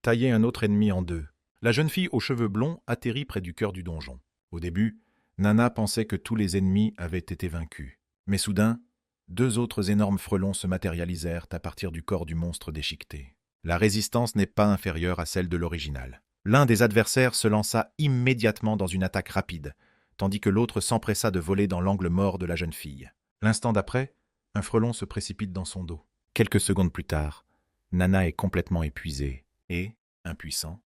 tailler un autre ennemi en deux. La jeune fille aux cheveux blonds atterrit près du cœur du donjon. Au début, Nana pensait que tous les ennemis avaient été vaincus. Mais soudain, deux autres énormes frelons se matérialisèrent à partir du corps du monstre déchiqueté. La résistance n'est pas inférieure à celle de l'original. L'un des adversaires se lança immédiatement dans une attaque rapide, tandis que l'autre s'empressa de voler dans l'angle mort de la jeune fille. L'instant d'après, un frelon se précipite dans son dos. Quelques secondes plus tard, Nana est complètement épuisée et, impuissant,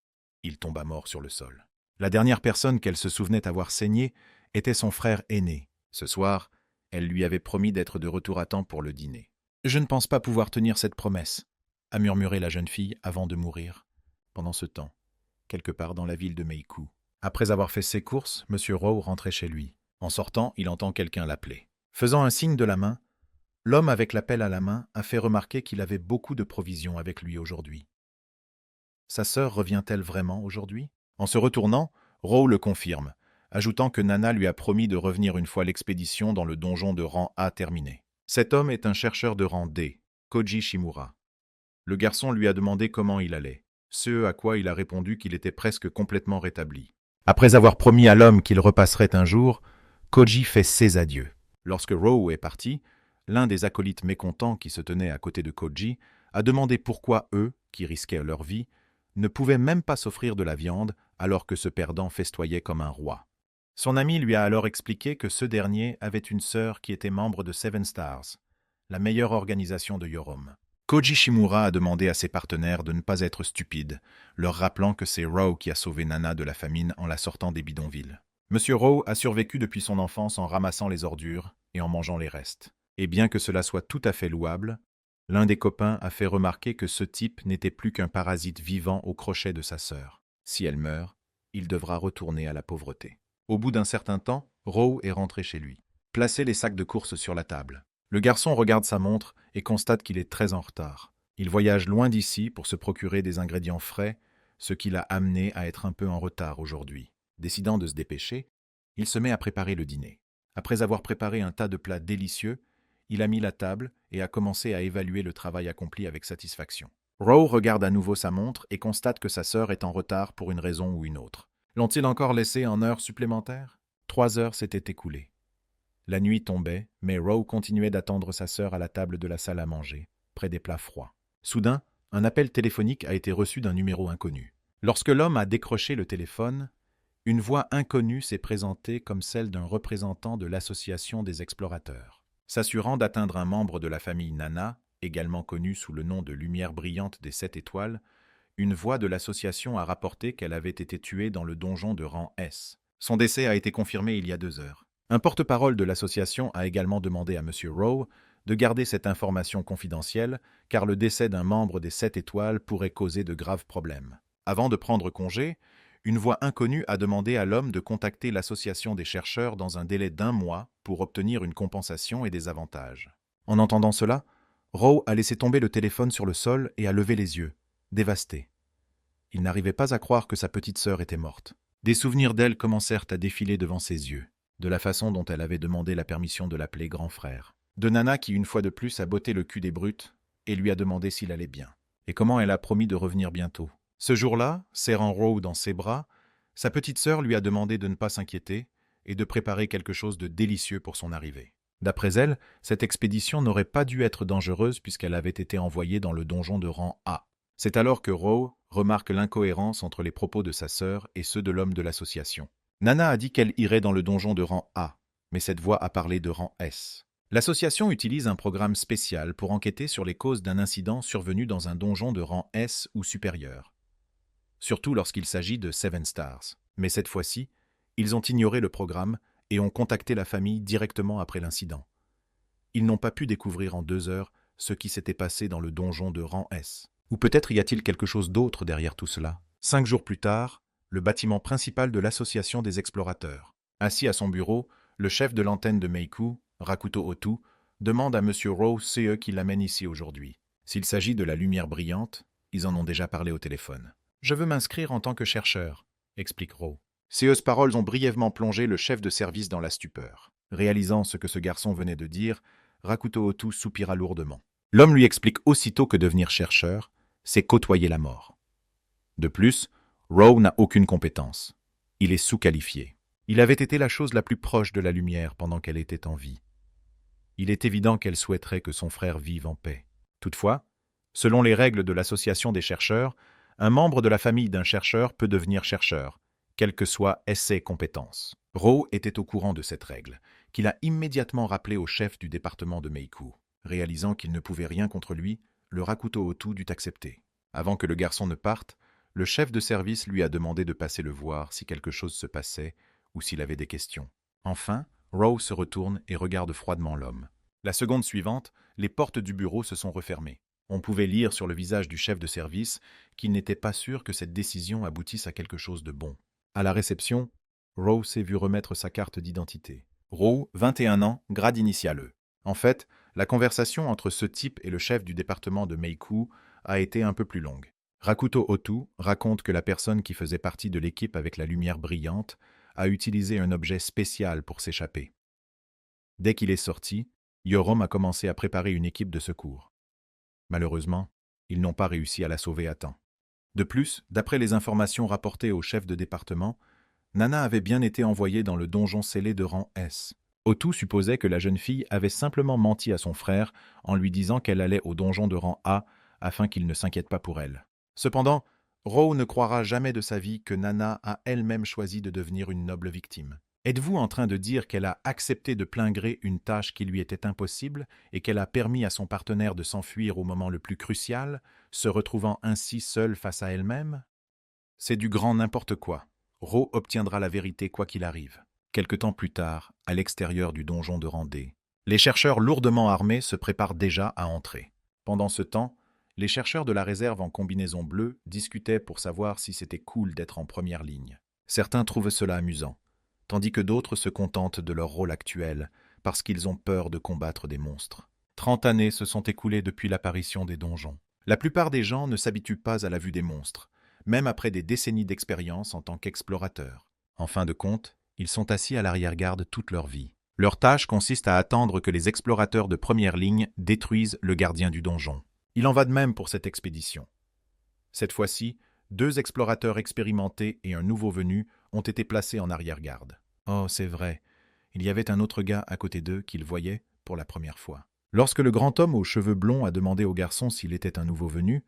il tomba mort sur le sol. La dernière personne qu'elle se souvenait avoir saignée était son frère aîné. Ce soir, elle lui avait promis d'être de retour à temps pour le dîner. « Je ne pense pas pouvoir tenir cette promesse », a murmuré la jeune fille avant de mourir. Pendant ce temps, quelque part dans la ville de Meiku. Après avoir fait ses courses, M. Rowe rentrait chez lui. En sortant, il entend quelqu'un l'appeler. Faisant un signe de la main, l'homme avec la pelle à la main a fait remarquer qu'il avait beaucoup de provisions avec lui aujourd'hui. Sa sœur revient-elle vraiment aujourd'hui? En se retournant, Rowe le confirme, ajoutant que Nana lui a promis de revenir une fois l'expédition dans le donjon de rang A terminée. Cet homme est un chercheur de rang D, Koji Shimura. Le garçon lui a demandé comment il allait, ce à quoi il a répondu qu'il était presque complètement rétabli. Après avoir promis à l'homme qu'il repasserait un jour, Koji fait ses adieux. Lorsque Rowe est parti, l'un des acolytes mécontents qui se tenait à côté de Koji a demandé pourquoi eux, qui risquaient leur vie, ne pouvaient même pas s'offrir de la viande alors que ce perdant festoyait comme un roi. Son ami lui a alors expliqué que ce dernier avait une sœur qui était membre de Seven Stars, la meilleure organisation de Yorom. Koji Shimura a demandé à ses partenaires de ne pas être stupides, leur rappelant que c'est Rowe qui a sauvé Nana de la famine en la sortant des bidonvilles. Monsieur Rowe a survécu depuis son enfance en ramassant les ordures et en mangeant les restes. Et bien que cela soit tout à fait louable, l'un des copains a fait remarquer que ce type n'était plus qu'un parasite vivant au crochet de sa sœur. Si elle meurt, il devra retourner à la pauvreté. Au bout d'un certain temps, Rowe est rentré chez lui. Placez les sacs de courses sur la table. Le garçon regarde sa montre et constate qu'il est très en retard. Il voyage loin d'ici pour se procurer des ingrédients frais, ce qui l'a amené à être un peu en retard aujourd'hui. Décidant de se dépêcher, il se met à préparer le dîner. Après avoir préparé un tas de plats délicieux, il a mis la table et a commencé à évaluer le travail accompli avec satisfaction. Rowe regarde à nouveau sa montre et constate que sa sœur est en retard pour une raison ou une autre. L'ont-ils encore laissé en heures supplémentaires? 3 heures s'étaient écoulées. La nuit tombait, mais Rowe continuait d'attendre sa sœur à la table de la salle à manger, près des plats froids. Soudain, un appel téléphonique a été reçu d'un numéro inconnu. Lorsque l'homme a décroché le téléphone, une voix inconnue s'est présentée comme celle d'un représentant de l'Association des explorateurs. S'assurant d'atteindre un membre de la famille Nana, également connu sous le nom de Lumière brillante des 7 étoiles, une voix de l'association a rapporté qu'elle avait été tuée dans le donjon de rang S. Son décès a été confirmé il y a 2 heures. Un porte-parole de l'association a également demandé à M. Rowe de garder cette information confidentielle, car le décès d'un membre des 7 étoiles pourrait causer de graves problèmes. Avant de prendre congé, une voix inconnue a demandé à l'homme de contacter l'association des chercheurs dans un délai d'1 mois pour obtenir une compensation et des avantages. En entendant cela, Rowe a laissé tomber le téléphone sur le sol et a levé les yeux, dévasté. Il n'arrivait pas à croire que sa petite sœur était morte. Des souvenirs d'elle commencèrent à défiler devant ses yeux, de la façon dont elle avait demandé la permission de l'appeler grand frère, de Nana qui une fois de plus a botté le cul des brutes et lui a demandé s'il allait bien, et comment elle a promis de revenir bientôt. Ce jour-là, serrant Rowe dans ses bras, sa petite sœur lui a demandé de ne pas s'inquiéter et de préparer quelque chose de délicieux pour son arrivée. D'après elle, cette expédition n'aurait pas dû être dangereuse puisqu'elle avait été envoyée dans le donjon de rang A. C'est alors que Rowe remarque l'incohérence entre les propos de sa sœur et ceux de l'homme de l'association. Nana a dit qu'elle irait dans le donjon de rang A, mais cette voix a parlé de rang S. L'association utilise un programme spécial pour enquêter sur les causes d'un incident survenu dans un donjon de rang S ou supérieur, surtout lorsqu'il s'agit de Seven Stars. Mais cette fois-ci, ils ont ignoré le programme et ont contacté la famille directement après l'incident. Ils n'ont pas pu découvrir en 2 heures ce qui s'était passé dans le donjon de rang S. Ou peut-être y a-t-il quelque chose d'autre derrière tout cela. 5 jours plus tard, le bâtiment principal de l'Association des explorateurs. Assis à son bureau, le chef de l'antenne de Meiku, Rakuto Otu, demande à M. Rowe CE qui l'amène ici aujourd'hui. S'il s'agit de la lumière brillante, ils en ont déjà parlé au téléphone. « Je veux m'inscrire en tant que chercheur », explique Rowe. Ces paroles ont brièvement plongé le chef de service dans la stupeur. Réalisant ce que ce garçon venait de dire, Rakuto Otu soupira lourdement. L'homme lui explique aussitôt que devenir chercheur, c'est côtoyer la mort. De plus, Rowe n'a aucune compétence. Il est sous-qualifié. Il avait été la chose la plus proche de la lumière pendant qu'elle était en vie. Il est évident qu'elle souhaiterait que son frère vive en paix. Toutefois, selon les règles de l'association des chercheurs, un membre de la famille d'un chercheur peut devenir chercheur, quelles que soient ses compétences. Rowe était au courant de cette règle, qu'il a immédiatement rappelé au chef du département de Meiku. Réalisant qu'il ne pouvait rien contre lui, le Rakuto Otu dut accepter. Avant que le garçon ne parte, le chef de service lui a demandé de passer le voir si quelque chose se passait ou s'il avait des questions. Enfin, Rowe se retourne et regarde froidement l'homme. La seconde suivante, les portes du bureau se sont refermées. On pouvait lire sur le visage du chef de service qu'il n'était pas sûr que cette décision aboutisse à quelque chose de bon. À la réception, Rowe s'est vu remettre sa carte d'identité. Rowe, 21 ans, grade initial E. En fait, la conversation entre ce type et le chef du département de Meiku a été un peu plus longue. Rakuto Otu raconte que la personne qui faisait partie de l'équipe avec la lumière brillante a utilisé un objet spécial pour s'échapper. Dès qu'il est sorti, Yorom a commencé à préparer une équipe de secours. Malheureusement, ils n'ont pas réussi à la sauver à temps. De plus, d'après les informations rapportées au chef de département, Nana avait bien été envoyée dans le donjon scellé de rang S. Otu supposait que la jeune fille avait simplement menti à son frère en lui disant qu'elle allait au donjon de rang A afin qu'il ne s'inquiète pas pour elle. Cependant, Rowe ne croira jamais de sa vie que Nana a elle-même choisi de devenir une noble victime. Êtes-vous en train de dire qu'elle a accepté de plein gré une tâche qui lui était impossible et qu'elle a permis à son partenaire de s'enfuir au moment le plus crucial, se retrouvant ainsi seule face à elle-même? C'est du grand n'importe quoi. Rowe obtiendra la vérité quoi qu'il arrive. Quelque temps plus tard, à l'extérieur du donjon de Randé, les chercheurs lourdement armés se préparent déjà à entrer. Pendant ce temps, les chercheurs de la réserve en combinaison bleue discutaient pour savoir si c'était cool d'être en première ligne. Certains trouvent cela amusant, tandis que d'autres se contentent de leur rôle actuel parce qu'ils ont peur de combattre des monstres. 30 années se sont écoulées depuis l'apparition des donjons. La plupart des gens ne s'habituent pas à la vue des monstres, même après des décennies d'expérience en tant qu'explorateurs. En fin de compte, ils sont assis à l'arrière-garde toute leur vie. Leur tâche consiste à attendre que les explorateurs de première ligne détruisent le gardien du donjon. Il en va de même pour cette expédition. Cette fois-ci, 2 explorateurs expérimentés et un nouveau venu ont été placés en arrière-garde. Oh, c'est vrai, il y avait un autre gars à côté d'eux qu'ils voyaient pour la première fois. Lorsque le grand homme aux cheveux blonds a demandé au garçon s'il était un nouveau venu,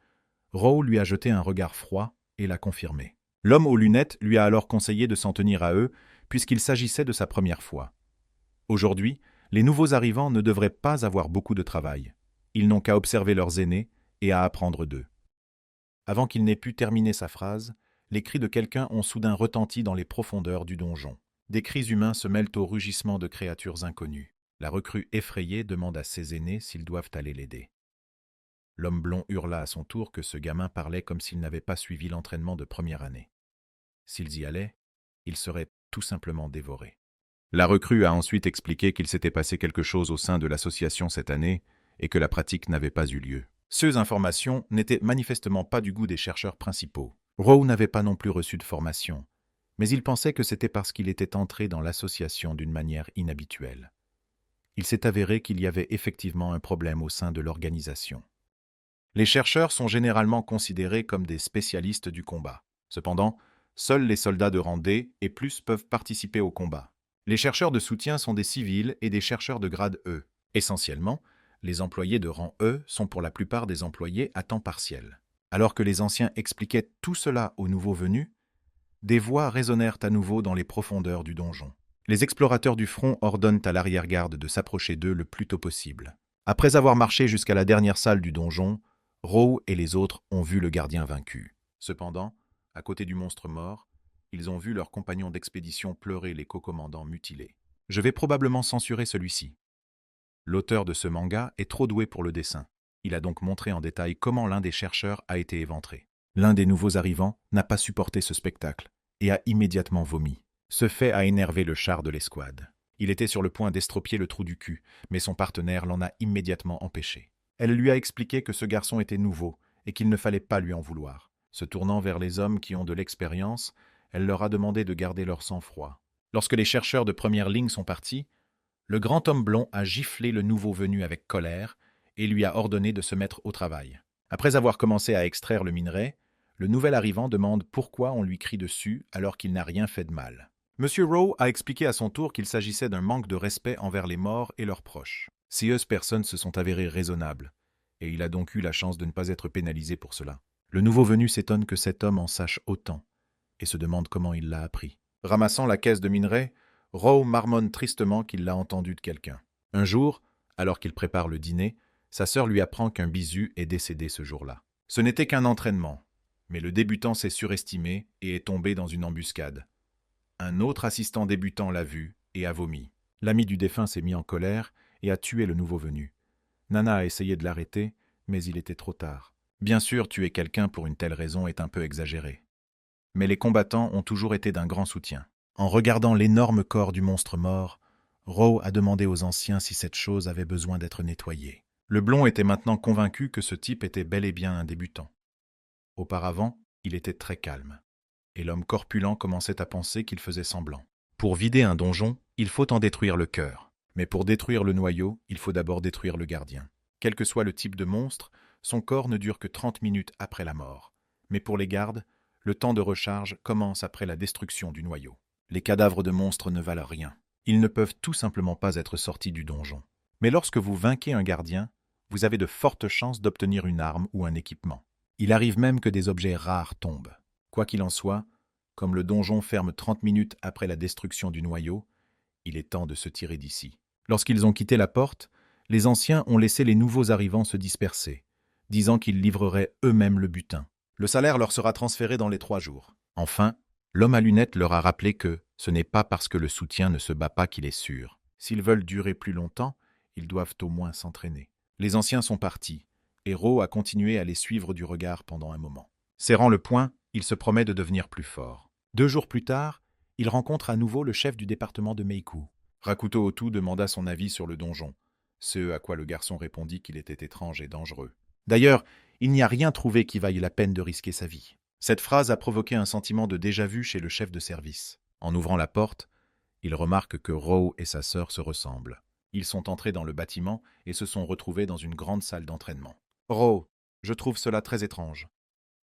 Rowe lui a jeté un regard froid et l'a confirmé. L'homme aux lunettes lui a alors conseillé de s'en tenir à eux, puisqu'il s'agissait de sa première fois. Aujourd'hui, les nouveaux arrivants ne devraient pas avoir beaucoup de travail. Ils n'ont qu'à observer leurs aînés et à apprendre d'eux. Avant qu'il n'ait pu terminer sa phrase, les cris de quelqu'un ont soudain retenti dans les profondeurs du donjon. Des cris humains se mêlent aux rugissements de créatures inconnues. La recrue effrayée demande à ses aînés s'ils doivent aller l'aider. L'homme blond hurla à son tour que ce gamin parlait comme s'il n'avait pas suivi l'entraînement de première année. S'ils y allaient, ils seraient tout simplement dévorés. La recrue a ensuite expliqué qu'il s'était passé quelque chose au sein de l'association cette année et que la pratique n'avait pas eu lieu. Ces informations n'étaient manifestement pas du goût des chercheurs principaux. Rowe n'avait pas non plus reçu de formation, mais il pensait que c'était parce qu'il était entré dans l'association d'une manière inhabituelle. Il s'est avéré qu'il y avait effectivement un problème au sein de l'organisation. Les chercheurs sont généralement considérés comme des spécialistes du combat. Cependant, seuls les soldats de rang D et plus peuvent participer au combat. Les chercheurs de soutien sont des civils et des chercheurs de grade E. Essentiellement, les employés de rang E sont pour la plupart des employés à temps partiel. Alors que les anciens expliquaient tout cela aux nouveaux venus, des voix résonnèrent à nouveau dans les profondeurs du donjon. Les explorateurs du front ordonnent à l'arrière-garde de s'approcher d'eux le plus tôt possible. Après avoir marché jusqu'à la dernière salle du donjon, Rowe et les autres ont vu le gardien vaincu. Cependant, à côté du monstre mort, ils ont vu leurs compagnons d'expédition pleurer les co-commandants mutilés. Je vais probablement censurer celui-ci. L'auteur de ce manga est trop doué pour le dessin. Il a donc montré en détail comment l'un des chercheurs a été éventré. L'un des nouveaux arrivants n'a pas supporté ce spectacle et a immédiatement vomi. Ce fait a énervé le char de l'escouade. Il était sur le point d'estropier le trou du cul, mais son partenaire l'en a immédiatement empêché. Elle lui a expliqué que ce garçon était nouveau et qu'il ne fallait pas lui en vouloir. Se tournant vers les hommes qui ont de l'expérience, elle leur a demandé de garder leur sang-froid. Lorsque les chercheurs de première ligne sont partis, le grand homme blond a giflé le nouveau venu avec colère et lui a ordonné de se mettre au travail. Après avoir commencé à extraire le minerai, Le nouvel arrivant demande pourquoi on lui crie dessus alors qu'il n'a rien fait de mal. Monsieur Rowe a expliqué à son tour qu'il s'agissait d'un manque de respect envers les morts et leurs proches. Ces personnes se sont avérées raisonnables, et il a donc eu la chance de ne pas être pénalisé pour cela. Le nouveau venu s'étonne que cet homme en sache autant, et se demande comment il l'a appris. Ramassant la caisse de minerai, Rowe marmonne tristement qu'il l'a entendu de quelqu'un. Un jour, alors qu'il prépare le dîner, sa sœur lui apprend qu'un bisu est décédé ce jour-là. Ce n'était qu'un entraînement, mais le débutant s'est surestimé et est tombé dans une embuscade. Un autre assistant débutant l'a vu et a vomi. L'ami du défunt s'est mis en colère et a tué le nouveau venu. Nana a essayé de l'arrêter, mais il était trop tard. Bien sûr, tuer quelqu'un pour une telle raison est un peu exagéré. Mais les combattants ont toujours été d'un grand soutien. En regardant l'énorme corps du monstre mort, Rowe a demandé aux anciens si cette chose avait besoin d'être nettoyée. Le blond était maintenant convaincu que ce type était bel et bien un débutant. Auparavant, il était très calme, et l'homme corpulent commençait à penser qu'il faisait semblant. Pour vider un donjon, il faut en détruire le cœur. Mais pour détruire le noyau, il faut d'abord détruire le gardien. Quel que soit le type de monstre, son corps ne dure que 30 minutes après la mort. Mais pour les gardes, le temps de recharge commence après la destruction du noyau. Les cadavres de monstres ne valent rien. Ils ne peuvent tout simplement pas être sortis du donjon. Mais lorsque vous vainquez un gardien, vous avez de fortes chances d'obtenir une arme ou un équipement. Il arrive même que des objets rares tombent. Quoi qu'il en soit, comme le donjon ferme 30 minutes après la destruction du noyau, il est temps de se tirer d'ici. Lorsqu'ils ont quitté la porte, les anciens ont laissé les nouveaux arrivants se disperser, disant qu'ils livreraient eux-mêmes le butin. Le salaire leur sera transféré dans les 3 jours. Enfin, l'homme à lunettes leur a rappelé que ce n'est pas parce que le soutien ne se bat pas qu'il est sûr. S'ils veulent durer plus longtemps, ils doivent au moins s'entraîner. Les anciens sont partis, et Rowe a continué à les suivre du regard pendant un moment. Serrant le poing, il se promet de devenir plus fort. 2 jours plus tard, il rencontre à nouveau le chef du département de Meiku. Rakuto Otu demanda son avis sur le donjon, ce à quoi le garçon répondit qu'il était étrange et dangereux. D'ailleurs, il n'y a rien trouvé qui vaille la peine de risquer sa vie. Cette phrase a provoqué un sentiment de déjà-vu chez le chef de service. En ouvrant la porte, il remarque que Rowe et sa sœur se ressemblent. Ils sont entrés dans le bâtiment et se sont retrouvés dans une grande salle d'entraînement. « Rowe, je trouve cela très étrange. »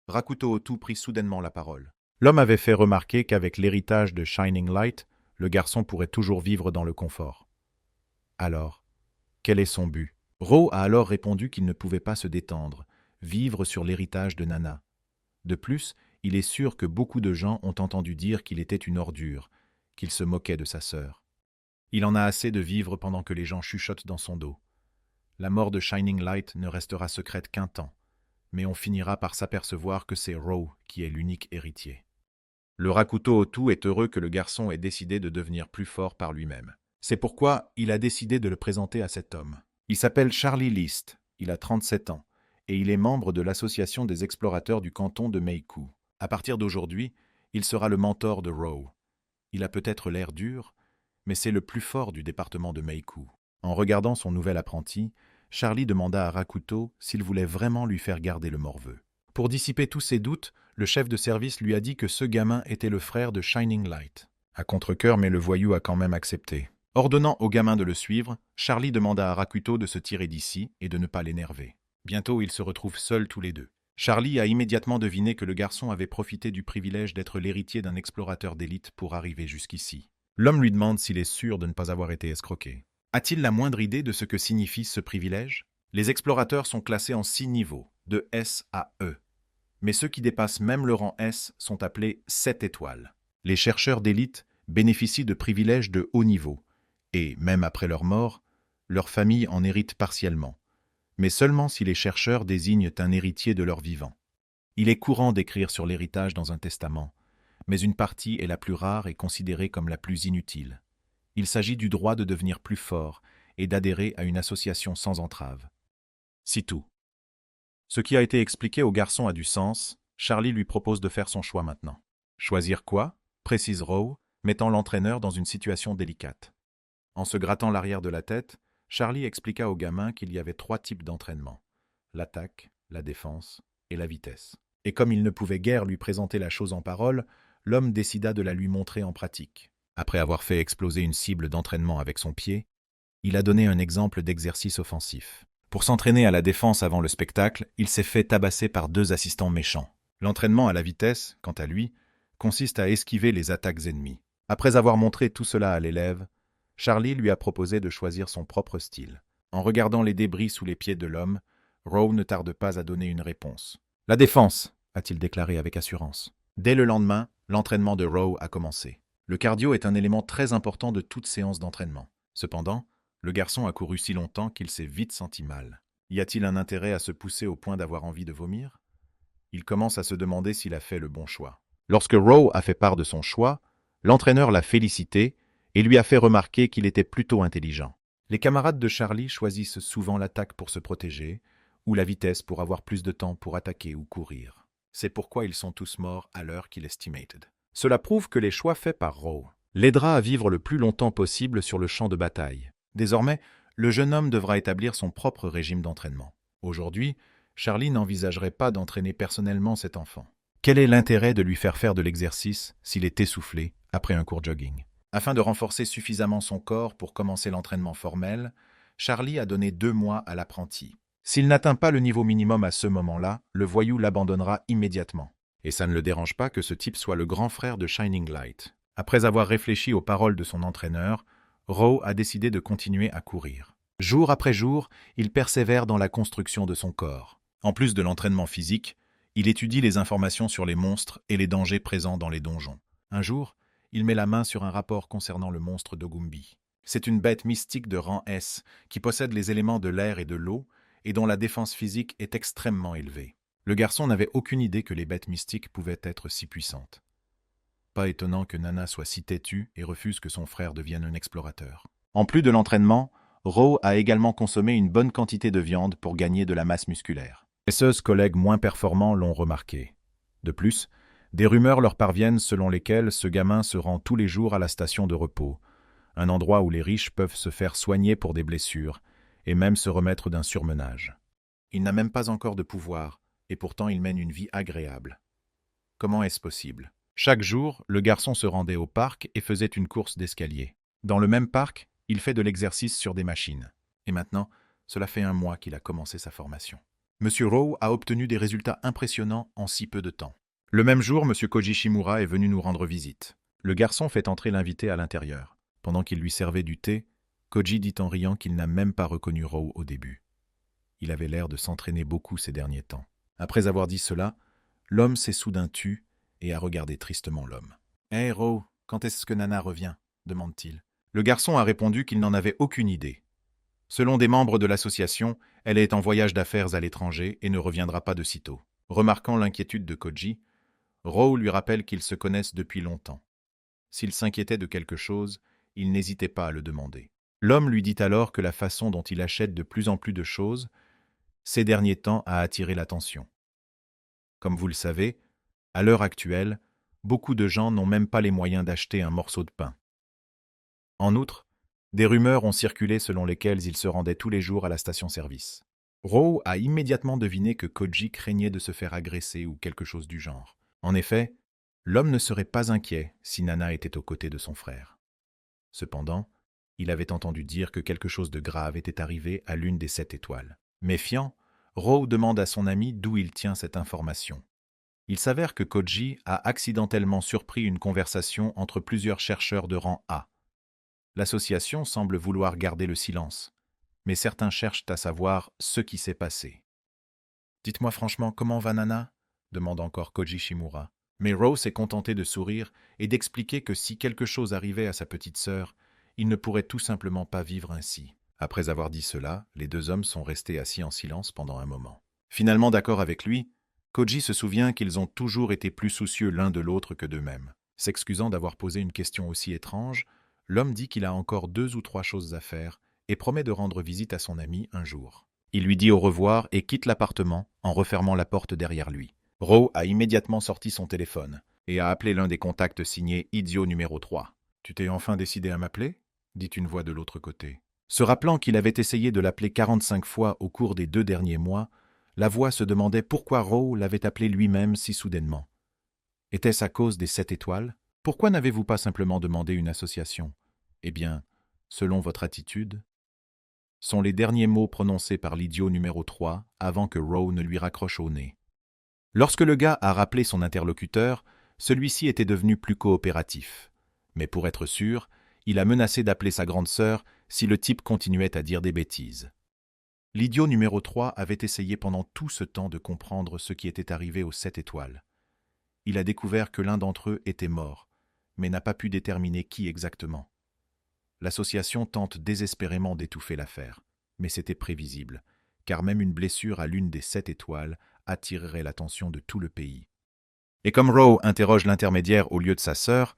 Rakuto Otu prit soudainement la parole. L'homme avait fait remarquer qu'avec l'héritage de Shining Light, le garçon pourrait toujours vivre dans le confort. Alors, quel est son but? Rowe a alors répondu qu'il ne pouvait pas se détendre, vivre sur l'héritage de Nana. De plus, il est sûr que beaucoup de gens ont entendu dire qu'il était une ordure, qu'il se moquait de sa sœur. Il en a assez de vivre pendant que les gens chuchotent dans son dos. La mort de Shining Light ne restera secrète qu'un temps, mais on finira par s'apercevoir que c'est Rowe qui est l'unique héritier. Le Rakuto Otu est heureux que le garçon ait décidé de devenir plus fort par lui-même. C'est pourquoi il a décidé de le présenter à cet homme. Il s'appelle Charlie List, il a 37 ans, et il est membre de l'association des explorateurs du canton de Meiku. À partir d'aujourd'hui, il sera le mentor de Rowe. Il a peut-être l'air dur, mais c'est le plus fort du département de Meiku. En regardant son nouvel apprenti, Charlie demanda à Rakuto s'il voulait vraiment lui faire garder le morveux. Pour dissiper tous ses doutes, le chef de service lui a dit que ce gamin était le frère de Shining Light. À contre-cœur, mais le voyou a quand même accepté. Ordonnant au gamin de le suivre, Charlie demanda à Rakuto de se tirer d'ici et de ne pas l'énerver. Bientôt, ils se retrouvent seuls tous les deux. Charlie a immédiatement deviné que le garçon avait profité du privilège d'être l'héritier d'un explorateur d'élite pour arriver jusqu'ici. L'homme lui demande s'il est sûr de ne pas avoir été escroqué. A-t-il la moindre idée de ce que signifie ce privilège? Les explorateurs sont classés en 6 niveaux, de S à E. Mais ceux qui dépassent même le rang S sont appelés 7 étoiles. Les chercheurs d'élite bénéficient de privilèges de haut niveau, et, même après leur mort, leur famille en hérite partiellement, mais seulement si les chercheurs désignent un héritier de leur vivant. Il est courant d'écrire sur l'héritage dans un testament, mais une partie est la plus rare et considérée comme la plus inutile. Il s'agit du droit de devenir plus fort et d'adhérer à une association sans entrave. C'est tout. Ce qui a été expliqué au garçon a du sens, Charlie lui propose de faire son choix maintenant. Choisir quoi? Précise Rowe, mettant l'entraîneur dans une situation délicate. En se grattant l'arrière de la tête, Charlie expliqua au gamin qu'il y avait 3 types d'entraînement: l'attaque, la défense et la vitesse. Et comme il ne pouvait guère lui présenter la chose en parole, l'homme décida de la lui montrer en pratique. Après avoir fait exploser une cible d'entraînement avec son pied, il a donné un exemple d'exercice offensif. Pour s'entraîner à la défense avant le spectacle, il s'est fait tabasser par 2 assistants méchants. L'entraînement à la vitesse, quant à lui, consiste à esquiver les attaques ennemies. Après avoir montré tout cela à l'élève, Charlie lui a proposé de choisir son propre style. En regardant les débris sous les pieds de l'homme, Rowe ne tarde pas à donner une réponse. « La défense !» a-t-il déclaré avec assurance. Dès le lendemain, l'entraînement de Rowe a commencé. Le cardio est un élément très important de toute séance d'entraînement. Cependant, le garçon a couru si longtemps qu'il s'est vite senti mal. Y a-t-il un intérêt à se pousser au point d'avoir envie de vomir? Il commence à se demander s'il a fait le bon choix. Lorsque Rowe a fait part de son choix, l'entraîneur l'a félicité et lui a fait remarquer qu'il était plutôt intelligent. Les camarades de Charlie choisissent souvent l'attaque pour se protéger ou la vitesse pour avoir plus de temps pour attaquer ou courir. C'est pourquoi ils sont tous morts à l'heure qu'il estimated. Cela prouve que les choix faits par Rowe l'aidera à vivre le plus longtemps possible sur le champ de bataille. Désormais, le jeune homme devra établir son propre régime d'entraînement. Aujourd'hui, Charlie n'envisagerait pas d'entraîner personnellement cet enfant. Quel est l'intérêt de lui faire de l'exercice s'il est essoufflé après un court jogging? Afin de renforcer suffisamment son corps pour commencer l'entraînement formel, Charlie a donné 2 mois à l'apprenti. S'il n'atteint pas le niveau minimum à ce moment-là, le voyou l'abandonnera immédiatement. Et ça ne le dérange pas que ce type soit le grand frère de Shining Light. Après avoir réfléchi aux paroles de son entraîneur, Rowe a décidé de continuer à courir. Jour après jour, il persévère dans la construction de son corps. En plus de l'entraînement physique, il étudie les informations sur les monstres et les dangers présents dans les donjons. Un jour, il met la main sur un rapport concernant le monstre d'Ogumbi. C'est une bête mystique de rang S qui possède les éléments de l'air et de l'eau et dont la défense physique est extrêmement élevée. Le garçon n'avait aucune idée que les bêtes mystiques pouvaient être si puissantes. Pas étonnant que Nana soit si têtue et refuse que son frère devienne un explorateur. En plus de l'entraînement, Rowe a également consommé une bonne quantité de viande pour gagner de la masse musculaire. Ses collègues moins performants l'ont remarqué. De plus, des rumeurs leur parviennent selon lesquelles ce gamin se rend tous les jours à la station de repos, un endroit où les riches peuvent se faire soigner pour des blessures et même se remettre d'un surmenage. Il n'a même pas encore de pouvoir, et pourtant il mène une vie agréable. Comment est-ce possible? Chaque jour, le garçon se rendait au parc et faisait une course d'escalier. Dans le même parc, il fait de l'exercice sur des machines. Et maintenant, cela fait 1 mois qu'il a commencé sa formation. Monsieur Rowe a obtenu des résultats impressionnants en si peu de temps. Le même jour, Monsieur Koji Shimura est venu nous rendre visite. Le garçon fait entrer l'invité à l'intérieur. Pendant qu'il lui servait du thé, Koji dit en riant qu'il n'a même pas reconnu Rowe au début. Il avait l'air de s'entraîner beaucoup ces derniers temps. Après avoir dit cela, l'homme s'est soudain tu et a regardé tristement l'homme. « Hé, Rowe, quand est-ce que Nana revient ?» demande-t-il. Le garçon a répondu qu'il n'en avait aucune idée. Selon des membres de l'association, elle est en voyage d'affaires à l'étranger et ne reviendra pas de sitôt. Remarquant l'inquiétude de Koji, Rowe lui rappelle qu'ils se connaissent depuis longtemps. S'il s'inquiétait de quelque chose, il n'hésitait pas à le demander. L'homme lui dit alors que la façon dont il achète de plus en plus de choses, ces derniers temps, a attiré l'attention. Comme vous le savez, à l'heure actuelle, beaucoup de gens n'ont même pas les moyens d'acheter un morceau de pain. En outre, des rumeurs ont circulé selon lesquelles il se rendait tous les jours à la station-service. Rowe a immédiatement deviné que Koji craignait de se faire agresser ou quelque chose du genre. En effet, l'homme ne serait pas inquiet si Nana était aux côtés de son frère. Cependant, il avait entendu dire que quelque chose de grave était arrivé à l'une des 7 étoiles. Méfiant, Rowe demande à son ami d'où il tient cette information. Il s'avère que Koji a accidentellement surpris une conversation entre plusieurs chercheurs de rang A. L'association semble vouloir garder le silence, mais certains cherchent à savoir ce qui s'est passé. « Dites-moi franchement, comment va Nana ?» demande encore Koji Shimura. Mais Rowe s'est contenté de sourire et d'expliquer que si quelque chose arrivait à sa petite sœur, il ne pourrait tout simplement pas vivre ainsi. Après avoir dit cela, les 2 hommes sont restés assis en silence pendant un moment. Finalement d'accord avec lui, Koji se souvient qu'ils ont toujours été plus soucieux l'un de l'autre que d'eux-mêmes. S'excusant d'avoir posé une question aussi étrange, l'homme dit qu'il a encore 2 ou 3 choses à faire et promet de rendre visite à son ami un jour. Il lui dit au revoir et quitte l'appartement en refermant la porte derrière lui. Rowe a immédiatement sorti son téléphone et a appelé l'un des contacts signés Idiot numéro 3. « Tu t'es enfin décidé à m'appeler ?» dit une voix de l'autre côté. Se rappelant qu'il avait essayé de l'appeler 45 fois au cours des 2 derniers mois, la voix se demandait pourquoi Rowe l'avait appelé lui-même si soudainement. Était-ce à cause des 7 étoiles? Pourquoi n'avez-vous pas simplement demandé une association? Eh bien, selon votre attitude, sont les derniers mots prononcés par l'idiot numéro 3 avant que Rowe ne lui raccroche au nez. Lorsque le gars a rappelé son interlocuteur, celui-ci était devenu plus coopératif. Mais pour être sûr, il a menacé d'appeler sa grande sœur si le type continuait à dire des bêtises. L'idiot numéro 3 avait essayé pendant tout ce temps de comprendre ce qui était arrivé aux 7 étoiles. Il a découvert que l'un d'entre eux était mort, mais n'a pas pu déterminer qui exactement. L'association tente désespérément d'étouffer l'affaire, mais c'était prévisible, car même une blessure à l'une des 7 étoiles attirerait l'attention de tout le pays. Et comme Rowe interroge l'intermédiaire au lieu de sa sœur,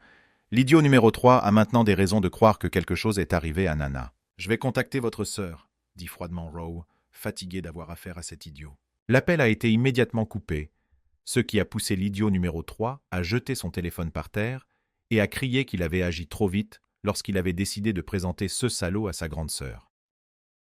l'idiot numéro 3 a maintenant des raisons de croire que quelque chose est arrivé à Nana. « Je vais contacter votre sœur », dit froidement Rowe, fatigué d'avoir affaire à cet idiot. L'appel a été immédiatement coupé, ce qui a poussé l'idiot numéro 3 à jeter son téléphone par terre et à crier qu'il avait agi trop vite lorsqu'il avait décidé de présenter ce salaud à sa grande sœur.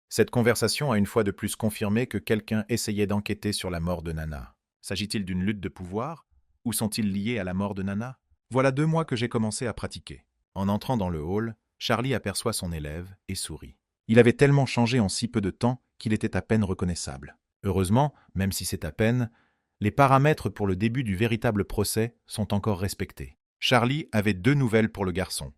Cette conversation a une fois de plus confirmé que quelqu'un essayait d'enquêter sur la mort de Nana. S'agit-il d'une lutte de pouvoir? Ou sont-ils liés à la mort de Nana? Voilà 2 mois que j'ai commencé à pratiquer. En entrant dans le hall, Charlie aperçoit son élève et sourit. Il avait tellement changé en si peu de temps qu'il était à peine reconnaissable. Heureusement, même si c'est à peine, les paramètres pour le début du véritable procès sont encore respectés. Charlie avait 2 nouvelles pour le garçon,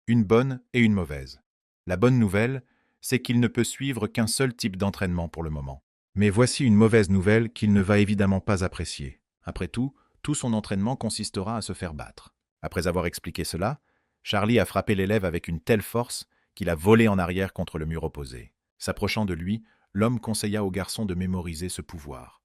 une bonne et une mauvaise. La bonne nouvelle, c'est qu'il ne peut suivre qu'un seul type d'entraînement pour le moment. Mais voici une mauvaise nouvelle qu'il ne va évidemment pas apprécier. Après tout son entraînement consistera à se faire battre. Après avoir expliqué cela, Charlie a frappé l'élève avec une telle force qu'il a volé en arrière contre le mur opposé. S'approchant de lui, l'homme conseilla au garçon de mémoriser ce pouvoir.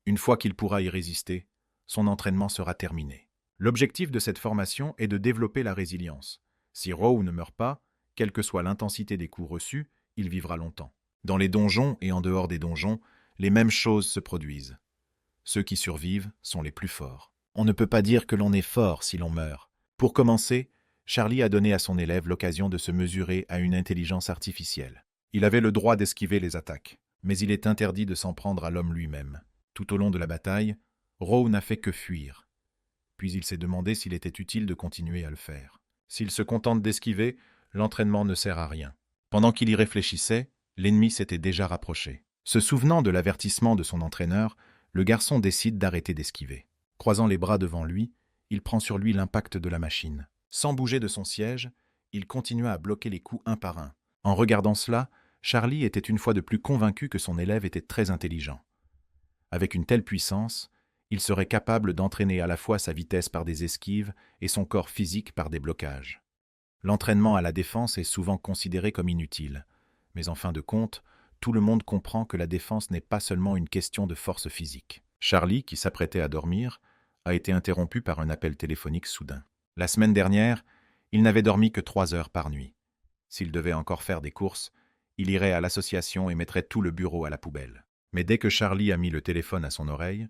Une fois qu'il pourra y résister, son entraînement sera terminé. L'objectif de cette formation est de développer la résilience. Si Rowe ne meurt pas, quelle que soit l'intensité des coups reçus, il vivra longtemps. Dans les donjons et en dehors des donjons, les mêmes choses se produisent. Ceux qui survivent sont les plus forts. On ne peut pas dire que l'on est fort si l'on meurt. Pour commencer, Charlie a donné à son élève l'occasion de se mesurer à une intelligence artificielle. Il avait le droit d'esquiver les attaques, mais il est interdit de s'en prendre à l'homme lui-même. Tout au long de la bataille, Rowe n'a fait que fuir. Puis il s'est demandé s'il était utile de continuer à le faire. S'il se contente d'esquiver, l'entraînement ne sert à rien. Pendant qu'il y réfléchissait, l'ennemi s'était déjà rapproché. Se souvenant de l'avertissement de son entraîneur, le garçon décide d'arrêter d'esquiver. Croisant les bras devant lui, il prend sur lui l'impact de la machine. Sans bouger de son siège, il continua à bloquer les coups un par un. En regardant cela, Charlie était une fois de plus convaincu que son élève était très intelligent. Avec une telle puissance, il serait capable d'entraîner à la fois sa vitesse par des esquives et son corps physique par des blocages. L'entraînement à la défense est souvent considéré comme inutile, mais en fin de compte, tout le monde comprend que la défense n'est pas seulement une question de force physique. Charlie, qui s'apprêtait à dormir, a été interrompu par un appel téléphonique soudain. La semaine dernière, il n'avait dormi que 3 heures par nuit. S'il devait encore faire des courses, il irait à l'association et mettrait tout le bureau à la poubelle. Mais dès que Charlie a mis le téléphone à son oreille,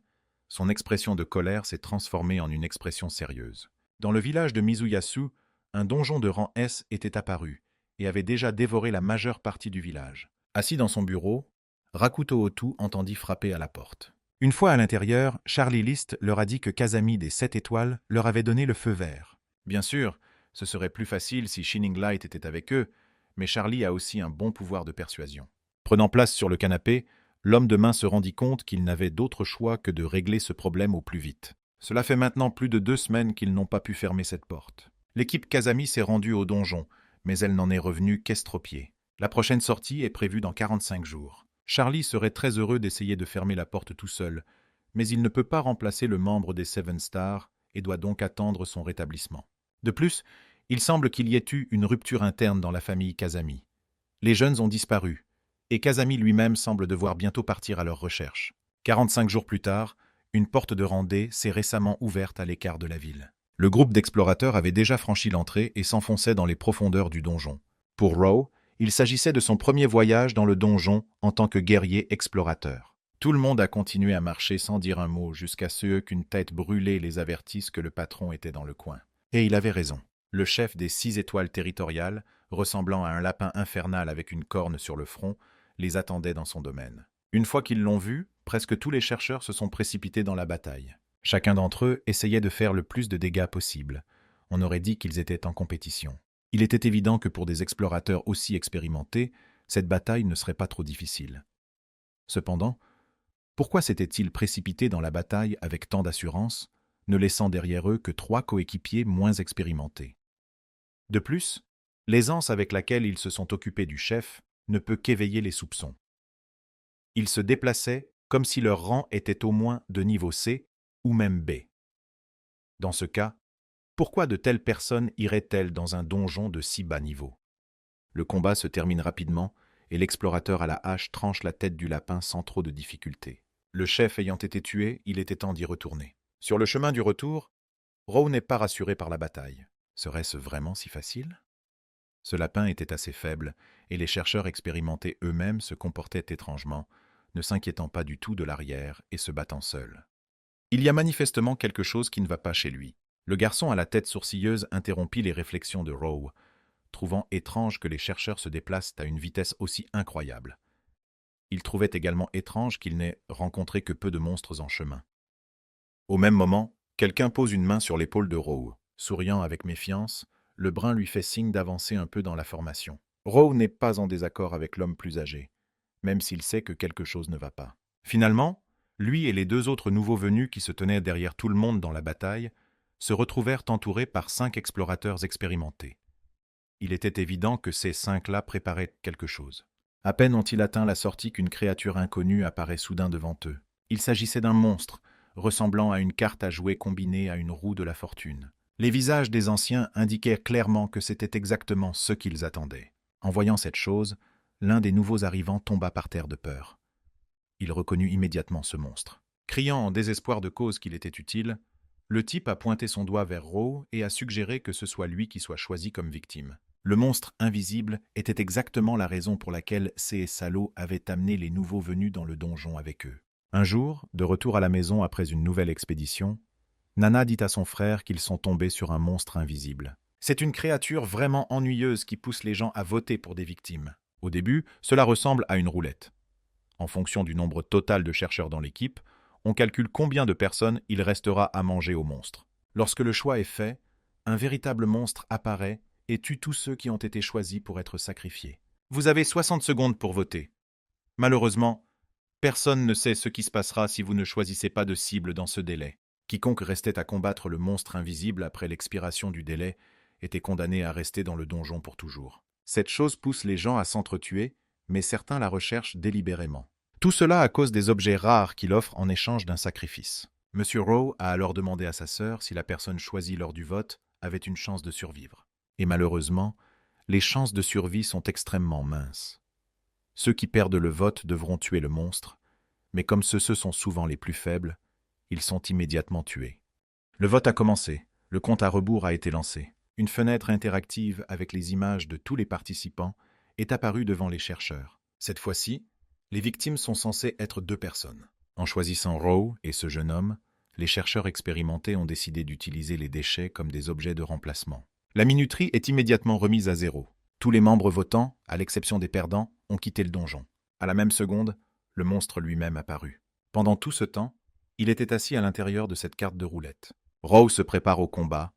son expression de colère s'est transformée en une expression sérieuse. Dans le village de Mizuyasu, un donjon de rang S était apparu et avait déjà dévoré la majeure partie du village. Assis dans son bureau, Rakuto Otu entendit frapper à la porte. Une fois à l'intérieur, Charlie List leur a dit que Kazami des 7 étoiles leur avait donné le feu vert. Bien sûr, ce serait plus facile si Shining Light était avec eux, mais Charlie a aussi un bon pouvoir de persuasion. Prenant place sur le canapé, l'homme de main se rendit compte qu'il n'avait d'autre choix que de régler ce problème au plus vite. Cela fait maintenant plus de 2 semaines qu'ils n'ont pas pu fermer cette porte. L'équipe Kazami s'est rendue au donjon, mais elle n'en est revenue qu'estropiée. La prochaine sortie est prévue dans 45 jours. Charlie serait très heureux d'essayer de fermer la porte tout seul, mais il ne peut pas remplacer le membre des Seven Stars et doit donc attendre son rétablissement. De plus, il semble qu'il y ait eu une rupture interne dans la famille Kazami. Les jeunes ont disparu, et Kazami lui-même semble devoir bientôt partir à leur recherche. 45 jours plus tard, une porte de rendez s'est récemment ouverte à l'écart de la ville. Le groupe d'explorateurs avait déjà franchi l'entrée et s'enfonçait dans les profondeurs du donjon. Pour Rowe, il s'agissait de son premier voyage dans le donjon en tant que guerrier explorateur. Tout le monde a continué à marcher sans dire un mot jusqu'à ce qu'une tête brûlée les avertisse que le patron était dans le coin. Et il avait raison. Le chef des 6 étoiles territoriales, ressemblant à un lapin infernal avec une corne sur le front, les attendait dans son domaine. Une fois qu'ils l'ont vu, presque tous les chercheurs se sont précipités dans la bataille. Chacun d'entre eux essayait de faire le plus de dégâts possible. On aurait dit qu'ils étaient en compétition. Il était évident que pour des explorateurs aussi expérimentés, cette bataille ne serait pas trop difficile. Cependant, Pourquoi s'étaient-ils précipités dans la bataille avec tant d'assurance, ne laissant derrière eux que 3 coéquipiers moins expérimentés? De plus, l'aisance avec laquelle ils se sont occupés du chef ne peut qu'éveiller les soupçons. Ils se déplaçaient comme si leur rang était au moins de niveau C ou même B. Dans ce cas, pourquoi de telles personnes iraient-elles dans un donjon de si bas niveau? Le combat se termine rapidement et l'explorateur à la hache tranche la tête du lapin sans trop de difficulté. Le chef ayant été tué, il était temps d'y retourner. Sur le chemin du retour, Rowe n'est pas rassuré par la bataille. Serait-ce vraiment si facile? Ce lapin était assez faible, et les chercheurs expérimentés eux-mêmes se comportaient étrangement, ne s'inquiétant pas du tout de l'arrière et se battant seuls. Il y a manifestement quelque chose qui ne va pas chez lui. Le garçon à la tête sourcilleuse interrompit les réflexions de Rowe, trouvant étrange que les chercheurs se déplacent à une vitesse aussi incroyable. Il trouvait également étrange qu'il n'ait rencontré que peu de monstres en chemin. Au même moment, quelqu'un pose une main sur l'épaule de Rowe. Souriant avec méfiance, le brun lui fait signe d'avancer un peu dans la formation. Rowe n'est pas en désaccord avec l'homme plus âgé, même s'il sait que quelque chose ne va pas. Finalement, lui et les 2 autres nouveaux venus qui se tenaient derrière tout le monde dans la bataille se retrouvèrent entourés par 5 explorateurs expérimentés. Il était évident que ces 5-là préparaient quelque chose. À peine ont-ils atteint la sortie qu'une créature inconnue apparaît soudain devant eux. Il s'agissait d'un monstre, ressemblant à une carte à jouer combinée à une roue de la fortune. Les visages des anciens indiquaient clairement que c'était exactement ce qu'ils attendaient. En voyant cette chose, l'un des nouveaux arrivants tomba par terre de peur. Il reconnut immédiatement ce monstre. Criant en désespoir de cause qu'il était utile, le type a pointé son doigt vers Rowe et a suggéré que ce soit lui qui soit choisi comme victime. Le monstre invisible était exactement la raison pour laquelle ces salauds avaient amené les nouveaux venus dans le donjon avec eux. Un jour, de retour à la maison après une nouvelle expédition, Nana dit à son frère qu'ils sont tombés sur un monstre invisible. C'est une créature vraiment ennuyeuse qui pousse les gens à voter pour des victimes. Au début, cela ressemble à une roulette. En fonction du nombre total de chercheurs dans l'équipe, on calcule combien de personnes il restera à manger au monstre. Lorsque le choix est fait, un véritable monstre apparaît et tue tous ceux qui ont été choisis pour être sacrifiés. Vous avez 60 secondes pour voter. Malheureusement, personne ne sait ce qui se passera si vous ne choisissez pas de cible dans ce délai. Quiconque restait à combattre le monstre invisible après l'expiration du délai était condamné à rester dans le donjon pour toujours. Cette chose pousse les gens à s'entretuer, mais certains la recherchent délibérément. Tout cela à cause des objets rares qu'il offre en échange d'un sacrifice. Monsieur Rowe a alors demandé à sa sœur si la personne choisie lors du vote avait une chance de survivre. Et malheureusement, les chances de survie sont extrêmement minces. Ceux qui perdent le vote devront tuer le monstre, mais comme ceux sont souvent les plus faibles, ils sont immédiatement tués. Le vote a commencé, le compte à rebours a été lancé. Une fenêtre interactive avec les images de tous les participants est apparue devant les chercheurs. Cette fois-ci, les victimes sont censées être 2 personnes. En choisissant Rowe et ce jeune homme, les chercheurs expérimentés ont décidé d'utiliser les déchets comme des objets de remplacement. La minuterie est immédiatement remise à 0. Tous les membres votants, à l'exception des perdants, ont quitté le donjon. À la même seconde, le monstre lui-même apparut. Pendant tout ce temps, il était assis à l'intérieur de cette carte de roulette. Rowe se prépare au combat,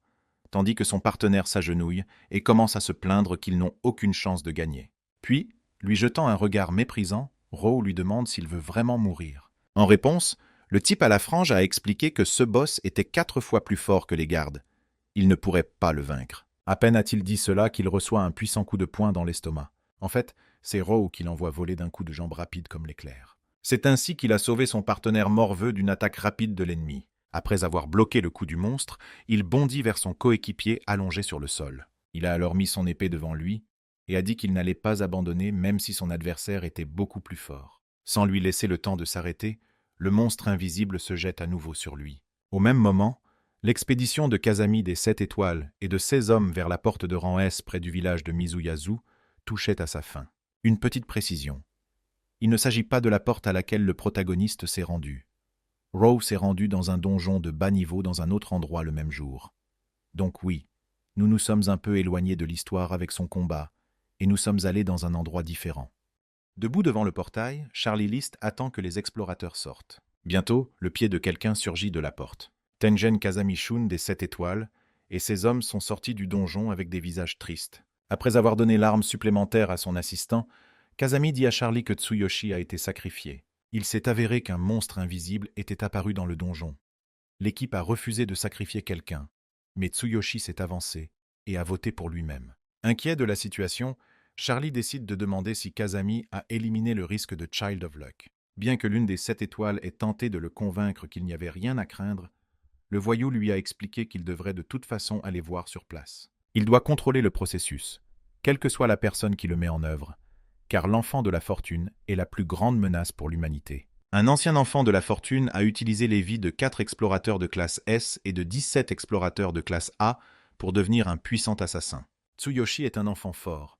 tandis que son partenaire s'agenouille et commence à se plaindre qu'ils n'ont aucune chance de gagner. Puis, lui jetant un regard méprisant, Rowe lui demande s'il veut vraiment mourir. En réponse, le type à la frange a expliqué que ce boss était 4 fois plus fort que les gardes. Il ne pourrait pas le vaincre. À peine a-t-il dit cela qu'il reçoit un puissant coup de poing dans l'estomac. En fait, c'est Rowe qui l'envoie voler d'un coup de jambe rapide comme l'éclair. C'est ainsi qu'il a sauvé son partenaire morveux d'une attaque rapide de l'ennemi. Après avoir bloqué le coup du monstre, il bondit vers son coéquipier allongé sur le sol. Il a alors mis son épée devant lui et a dit qu'il n'allait pas abandonner même si son adversaire était beaucoup plus fort. Sans lui laisser le temps de s'arrêter, le monstre invisible se jette à nouveau sur lui. Au même moment, l'expédition de Kazami des 7 étoiles et de 16 hommes vers la porte de rang S près du village de Mizuyazu touchait à sa fin. Une petite précision. Il ne s'agit pas de la porte à laquelle le protagoniste s'est rendu. Rowe s'est rendu dans un donjon de bas niveau dans un autre endroit le même jour. Donc oui, nous nous sommes un peu éloignés de l'histoire avec son combat, et nous sommes allés dans un endroit différent. Debout devant le portail, Charlie List attend que les explorateurs sortent. Bientôt, le pied de quelqu'un surgit de la porte. Tengen Kazami-shun des 7 étoiles, et ses hommes sont sortis du donjon avec des visages tristes. Après avoir donné l'arme supplémentaire à son assistant, Kazami dit à Charlie que Tsuyoshi a été sacrifié. Il s'est avéré qu'un monstre invisible était apparu dans le donjon. L'équipe a refusé de sacrifier quelqu'un, mais Tsuyoshi s'est avancé et a voté pour lui-même. Inquiet de la situation, Charlie décide de demander si Kazami a éliminé le risque de Child of Luck. Bien que l'une des 7 étoiles ait tenté de le convaincre qu'il n'y avait rien à craindre, le voyou lui a expliqué qu'il devrait de toute façon aller voir sur place. Il doit contrôler le processus, quelle que soit la personne qui le met en œuvre, car l'enfant de la fortune est la plus grande menace pour l'humanité. Un ancien enfant de la fortune a utilisé les vies de 4 explorateurs de classe S et de 17 explorateurs de classe A pour devenir un puissant assassin. Tsuyoshi est un enfant fort,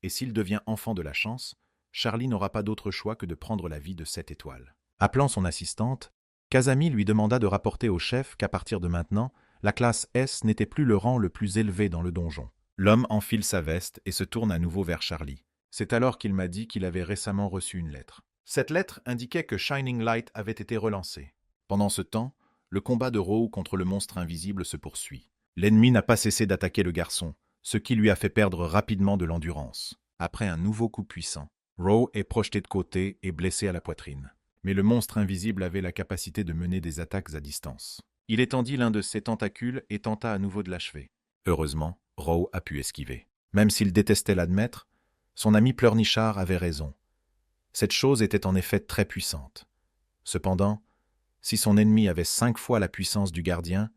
et s'il devient enfant de la chance, Charlie n'aura pas d'autre choix que de prendre la vie de 7 étoiles. Appelant son assistante, Kazami lui demanda de rapporter au chef qu'à partir de maintenant, la classe S n'était plus le rang le plus élevé dans le donjon. L'homme enfile sa veste et se tourne à nouveau vers Charlie. C'est alors qu'il m'a dit qu'il avait récemment reçu une lettre. Cette lettre indiquait que Shining Light avait été relancé. Pendant ce temps, le combat de Row contre le monstre invisible se poursuit. L'ennemi n'a pas cessé d'attaquer le garçon, ce qui lui a fait perdre rapidement de l'endurance. Après un nouveau coup puissant, Row est projeté de côté et blessé à la poitrine. Mais le monstre invisible avait la capacité de mener des attaques à distance. Il étendit l'un de ses tentacules et tenta à nouveau de l'achever. Heureusement, Row a pu esquiver. Même s'il détestait l'admettre, son ami pleurnichard avait raison. Cette chose était en effet très puissante. Cependant, si son ennemi avait 5 fois la puissance du gardien,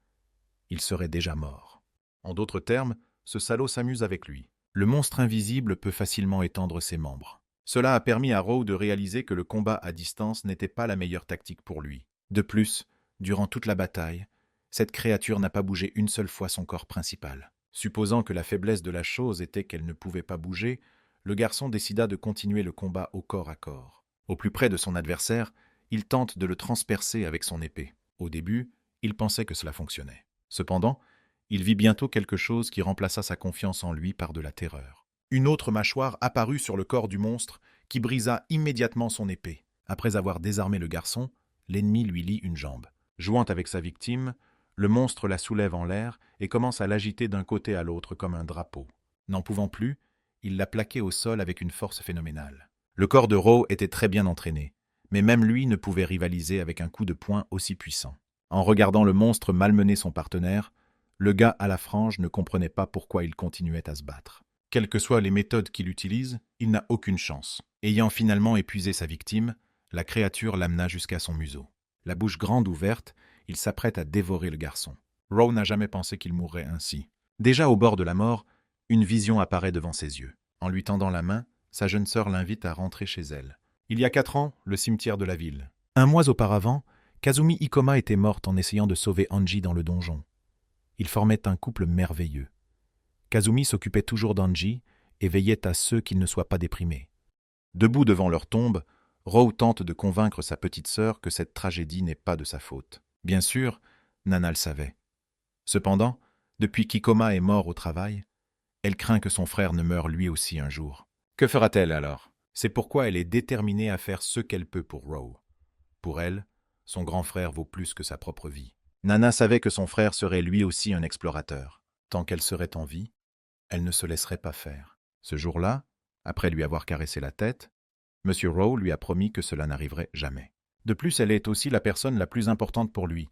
il serait déjà mort. En d'autres termes, ce salaud s'amuse avec lui. Le monstre invisible peut facilement étendre ses membres. Cela a permis à Row de réaliser que le combat à distance n'était pas la meilleure tactique pour lui. De plus, durant toute la bataille, cette créature n'a pas bougé une seule fois son corps principal. Supposant que la faiblesse de la chose était qu'elle ne pouvait pas bouger, le garçon décida de continuer le combat au corps à corps. Au plus près de son adversaire, il tente de le transpercer avec son épée. Au début, il pensait que cela fonctionnait. Cependant, il vit bientôt quelque chose qui remplaça sa confiance en lui par de la terreur. Une autre mâchoire apparut sur le corps du monstre qui brisa immédiatement son épée. Après avoir désarmé le garçon, l'ennemi lui lie une jambe. Jouant avec sa victime, le monstre la soulève en l'air et commence à l'agiter d'un côté à l'autre comme un drapeau. N'en pouvant plus, il l'a plaqué au sol avec une force phénoménale. Le corps de Row était très bien entraîné, mais même lui ne pouvait rivaliser avec un coup de poing aussi puissant. En regardant le monstre malmener son partenaire, le gars à la frange ne comprenait pas pourquoi il continuait à se battre. Quelles que soient les méthodes qu'il utilise, il n'a aucune chance. Ayant finalement épuisé sa victime, la créature l'amena jusqu'à son museau. La bouche grande ouverte, il s'apprête à dévorer le garçon. Row n'a jamais pensé qu'il mourrait ainsi. Déjà au bord de la mort, une vision apparaît devant ses yeux. En lui tendant la main, sa jeune sœur l'invite à rentrer chez elle. Il y a 4 ans, le cimetière de la ville. 1 mois auparavant, Kazumi Ikoma était morte en essayant de sauver Anji dans le donjon. Ils formaient un couple merveilleux. Kazumi s'occupait toujours d'Anji et veillait à ceux qu'ils ne soient pas déprimés. Debout devant leur tombe, Row tente de convaincre sa petite sœur que cette tragédie n'est pas de sa faute. Bien sûr, Nana le savait. Cependant, depuis qu'Ikoma est mort au travail, elle craint que son frère ne meure lui aussi un jour. Que fera-t-elle alors? C'est pourquoi elle est déterminée à faire ce qu'elle peut pour Row. Pour elle, son grand frère vaut plus que sa propre vie. Nana savait que son frère serait lui aussi un explorateur. Tant qu'elle serait en vie, elle ne se laisserait pas faire. Ce jour-là, après lui avoir caressé la tête, M. Row lui a promis que cela n'arriverait jamais. De plus, elle est aussi la personne la plus importante pour lui,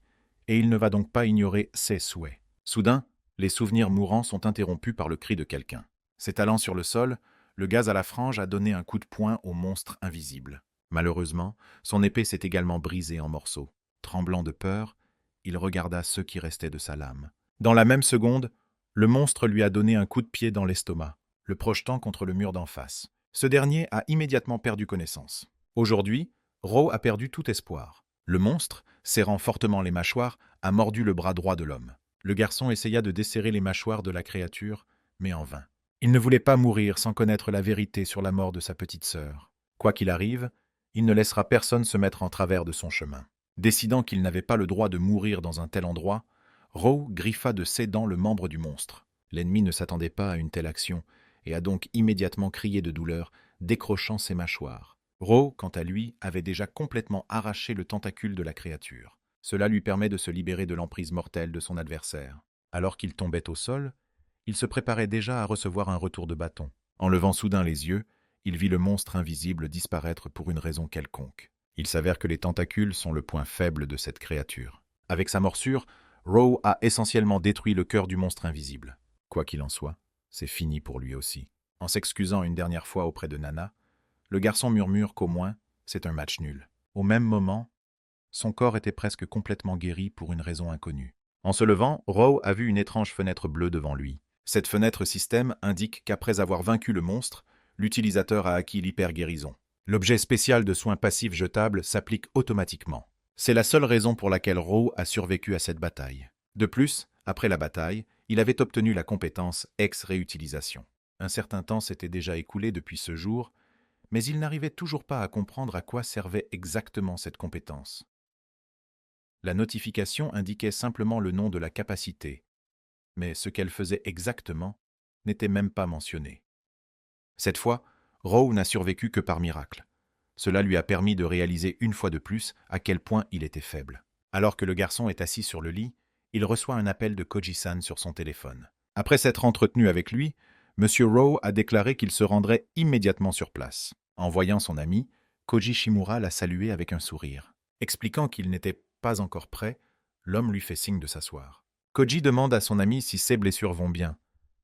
et il ne va donc pas ignorer ses souhaits. Soudain, les souvenirs mourants sont interrompus par le cri de quelqu'un. S'étalant sur le sol, le gaz à la frange a donné un coup de poing au monstre invisible. Malheureusement, son épée s'est également brisée en morceaux. Tremblant de peur, il regarda ce qui restait de sa lame. Dans la même seconde, le monstre lui a donné un coup de pied dans l'estomac, le projetant contre le mur d'en face. Ce dernier a immédiatement perdu connaissance. Aujourd'hui, Row a perdu tout espoir. Le monstre, serrant fortement les mâchoires, a mordu le bras droit de l'homme. Le garçon essaya de desserrer les mâchoires de la créature, mais en vain. Il ne voulait pas mourir sans connaître la vérité sur la mort de sa petite sœur. Quoi qu'il arrive, il ne laissera personne se mettre en travers de son chemin. Décidant qu'il n'avait pas le droit de mourir dans un tel endroit, Row griffa de ses dents le membre du monstre. L'ennemi ne s'attendait pas à une telle action et a donc immédiatement crié de douleur, décrochant ses mâchoires. Row, quant à lui, avait déjà complètement arraché le tentacule de la créature. Cela lui permet de se libérer de l'emprise mortelle de son adversaire. Alors qu'il tombait au sol, il se préparait déjà à recevoir un retour de bâton. En levant soudain les yeux, il vit le monstre invisible disparaître pour une raison quelconque. Il s'avère que les tentacules sont le point faible de cette créature. Avec sa morsure, Rowe a essentiellement détruit le cœur du monstre invisible. Quoi qu'il en soit, c'est fini pour lui aussi. En s'excusant une dernière fois auprès de Nana, le garçon murmure qu'au moins, c'est un match nul. Au même moment, son corps était presque complètement guéri pour une raison inconnue. En se levant, Rowe a vu une étrange fenêtre bleue devant lui. Cette fenêtre système indique qu'après avoir vaincu le monstre, l'utilisateur a acquis l'hyper-guérison. L'objet spécial de soins passifs jetables s'applique automatiquement. C'est la seule raison pour laquelle Rowe a survécu à cette bataille. De plus, après la bataille, il avait obtenu la compétence Ex-réutilisation. Un certain temps s'était déjà écoulé depuis ce jour, mais il n'arrivait toujours pas à comprendre à quoi servait exactement cette compétence. La notification indiquait simplement le nom de la capacité, mais ce qu'elle faisait exactement n'était même pas mentionné. Cette fois, Rowe n'a survécu que par miracle. Cela lui a permis de réaliser une fois de plus à quel point il était faible. Alors que le garçon est assis sur le lit, il reçoit un appel de Koji-san sur son téléphone. Après s'être entretenu avec lui, M. Rowe a déclaré qu'il se rendrait immédiatement sur place. En voyant son ami, Koji Shimura l'a salué avec un sourire. Expliquant qu'il n'était pas encore prêt, l'homme lui fait signe de s'asseoir. Koji demande à son ami si ses blessures vont bien.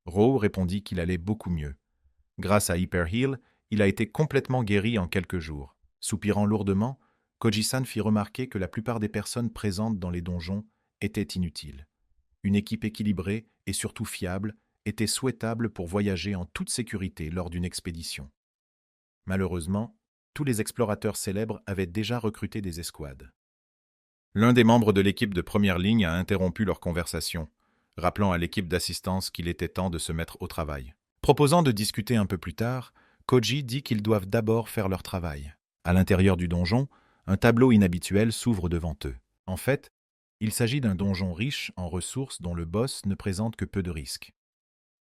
Rowe répondit qu'il allait beaucoup mieux. Grâce à Hyper Heal, il a été complètement guéri en quelques jours. Soupirant lourdement, Koji-san fit remarquer que la plupart des personnes présentes dans les donjons étaient inutiles. Une équipe équilibrée et surtout fiable était souhaitable pour voyager en toute sécurité lors d'une expédition. Malheureusement, tous les explorateurs célèbres avaient déjà recruté des escouades. L'un des membres de l'équipe de première ligne a interrompu leur conversation, rappelant à l'équipe d'assistance qu'il était temps de se mettre au travail. Proposant de discuter un peu plus tard, Koji dit qu'ils doivent d'abord faire leur travail. À l'intérieur du donjon, un tableau inhabituel s'ouvre devant eux. En fait, il s'agit d'un donjon riche en ressources dont le boss ne présente que peu de risques.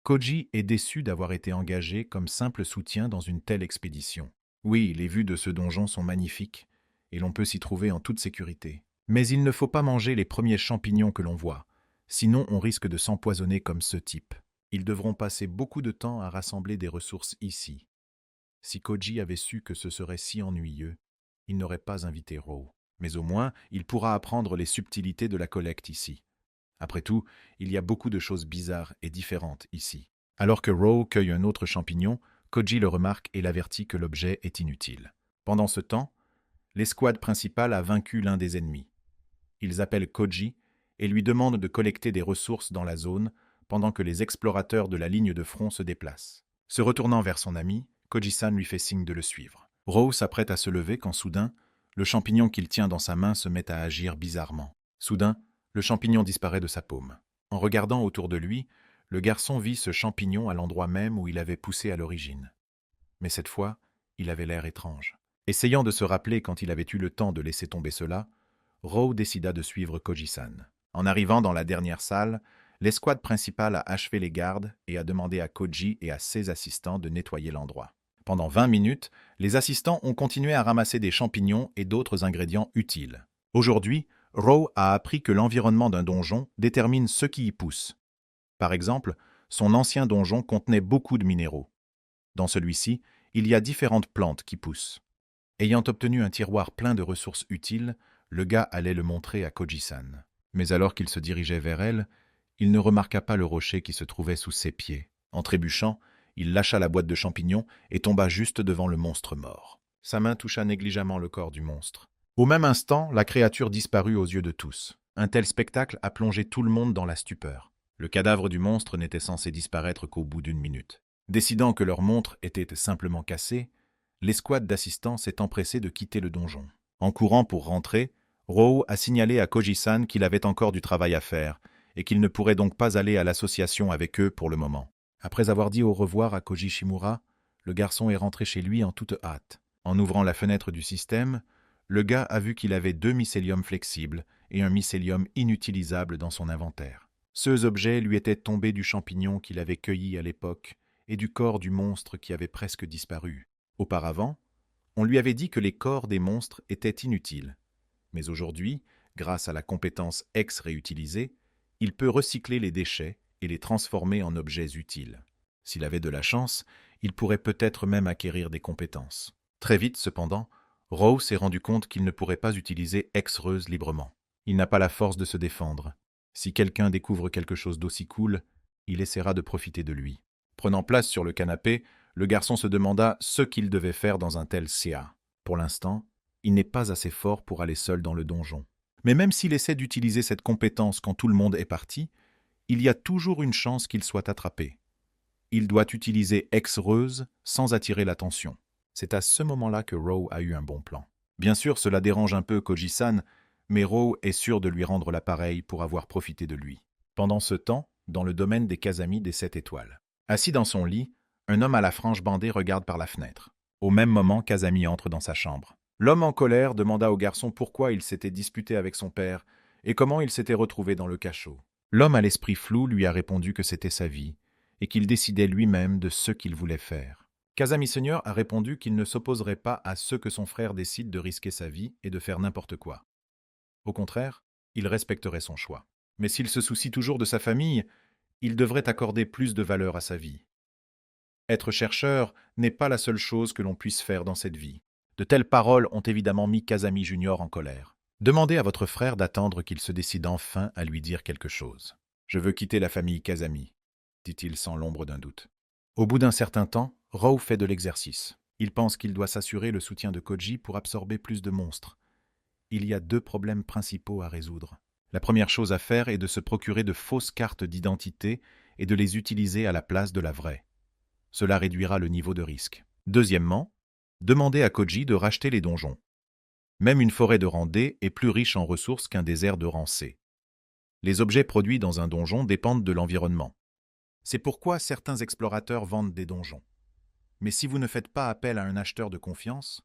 Koji est déçu d'avoir été engagé comme simple soutien dans une telle expédition. Oui, les vues de ce donjon sont magnifiques, et l'on peut s'y trouver en toute sécurité. Mais il ne faut pas manger les premiers champignons que l'on voit, sinon on risque de s'empoisonner comme ce type. Ils devront passer beaucoup de temps à rassembler des ressources ici. Si Koji avait su que ce serait si ennuyeux, il n'aurait pas invité Rowe. Mais au moins, il pourra apprendre les subtilités de la collecte ici. Après tout, il y a beaucoup de choses bizarres et différentes ici. Alors que Rowe cueille un autre champignon, Koji le remarque et l'avertit que l'objet est inutile. Pendant ce temps, l'escouade principale a vaincu l'un des ennemis. Ils appellent Koji et lui demandent de collecter des ressources dans la zone pendant que les explorateurs de la ligne de front se déplacent. Se retournant vers son ami, Koji-san lui fait signe de le suivre. Rowe s'apprête à se lever quand soudain, le champignon qu'il tient dans sa main se met à agir bizarrement. Soudain, le champignon disparaît de sa paume. En regardant autour de lui, le garçon vit ce champignon à l'endroit même où il avait poussé à l'origine. Mais cette fois, il avait l'air étrange. Essayant de se rappeler quand il avait eu le temps de laisser tomber cela, Rowe décida de suivre Koji-san. En arrivant dans la dernière salle, l'escouade principale a achevé les gardes et a demandé à Koji et à ses assistants de nettoyer l'endroit. Pendant 20 minutes, les assistants ont continué à ramasser des champignons et d'autres ingrédients utiles. Aujourd'hui, Rowe a appris que l'environnement d'un donjon détermine ce qui y pousse. Par exemple, son ancien donjon contenait beaucoup de minéraux. Dans celui-ci, il y a différentes plantes qui poussent. Ayant obtenu un tiroir plein de ressources utiles, le gars allait le montrer à Koji-san. Mais alors qu'il se dirigeait vers elle, il ne remarqua pas le rocher qui se trouvait sous ses pieds. En trébuchant, il lâcha la boîte de champignons et tomba juste devant le monstre mort. Sa main toucha négligemment le corps du monstre. Au même instant, la créature disparut aux yeux de tous. Un tel spectacle a plongé tout le monde dans la stupeur. Le cadavre du monstre n'était censé disparaître qu'au bout d'une minute. Décidant que leur montre était simplement cassée, l'escouade d'assistants s'est empressée de quitter le donjon. En courant pour rentrer, Rowe a signalé à Koji-san qu'il avait encore du travail à faire et qu'il ne pourrait donc pas aller à l'association avec eux pour le moment. Après avoir dit au revoir à Koji Shimura, le garçon est rentré chez lui en toute hâte. En ouvrant la fenêtre du système, le gars a vu qu'il avait 2 mycéliums flexibles et un mycélium inutilisable dans son inventaire. Ces objets lui étaient tombés du champignon qu'il avait cueilli à l'époque et du corps du monstre qui avait presque disparu. Auparavant, on lui avait dit que les corps des monstres étaient inutiles. Mais aujourd'hui, grâce à la compétence Ex-réutilisée, il peut recycler les déchets et les transformer en objets utiles. S'il avait de la chance, il pourrait peut-être même acquérir des compétences. Très vite, cependant, Rou s'est rendu compte qu'il ne pourrait pas utiliser Ex-Reuse librement. Il n'a pas la force de se défendre. Si quelqu'un découvre quelque chose d'aussi cool, il essaiera de profiter de lui. Prenant place sur le canapé, le garçon se demanda ce qu'il devait faire dans un tel CA. Pour l'instant, il n'est pas assez fort pour aller seul dans le donjon. Mais même s'il essaie d'utiliser cette compétence quand tout le monde est parti, il y a toujours une chance qu'il soit attrapé. Il doit utiliser Ex-Reuse sans attirer l'attention. C'est à ce moment-là que Rou a eu un bon plan. Bien sûr, cela dérange un peu Koji-san, mais Rou est sûr de lui rendre l'appareil pour avoir profité de lui. Pendant ce temps, dans le domaine des Kazami des 7 étoiles. Assis dans son lit, un homme à la frange bandée regarde par la fenêtre. Au même moment, Kazami entre dans sa chambre. L'homme en colère demanda au garçon pourquoi il s'était disputé avec son père et comment il s'était retrouvé dans le cachot. L'homme à l'esprit flou lui a répondu que c'était sa vie et qu'il décidait lui-même de ce qu'il voulait faire. Kazami Senior a répondu qu'il ne s'opposerait pas à ce que son frère décide de risquer sa vie et de faire n'importe quoi. Au contraire, il respecterait son choix. Mais s'il se soucie toujours de sa famille, il devrait accorder plus de valeur à sa vie. Être chercheur n'est pas la seule chose que l'on puisse faire dans cette vie. De telles paroles ont évidemment mis Kazami Junior en colère. Demandez à votre frère d'attendre qu'il se décide enfin à lui dire quelque chose. « Je veux quitter la famille Kazami », dit-il sans l'ombre d'un doute. Au bout d'un certain temps, Rou fait de l'exercice. Il pense qu'il doit s'assurer le soutien de Koji pour absorber plus de monstres. Il y a 2 problèmes principaux à résoudre. La première chose à faire est de se procurer de fausses cartes d'identité et de les utiliser à la place de la vraie. Cela réduira le niveau de risque. Deuxièmement, demandez à Koji de racheter les donjons. Même une forêt de rang D est plus riche en ressources qu'un désert de rang C. Les objets produits dans un donjon dépendent de l'environnement. C'est pourquoi certains explorateurs vendent des donjons. Mais si vous ne faites pas appel à un acheteur de confiance,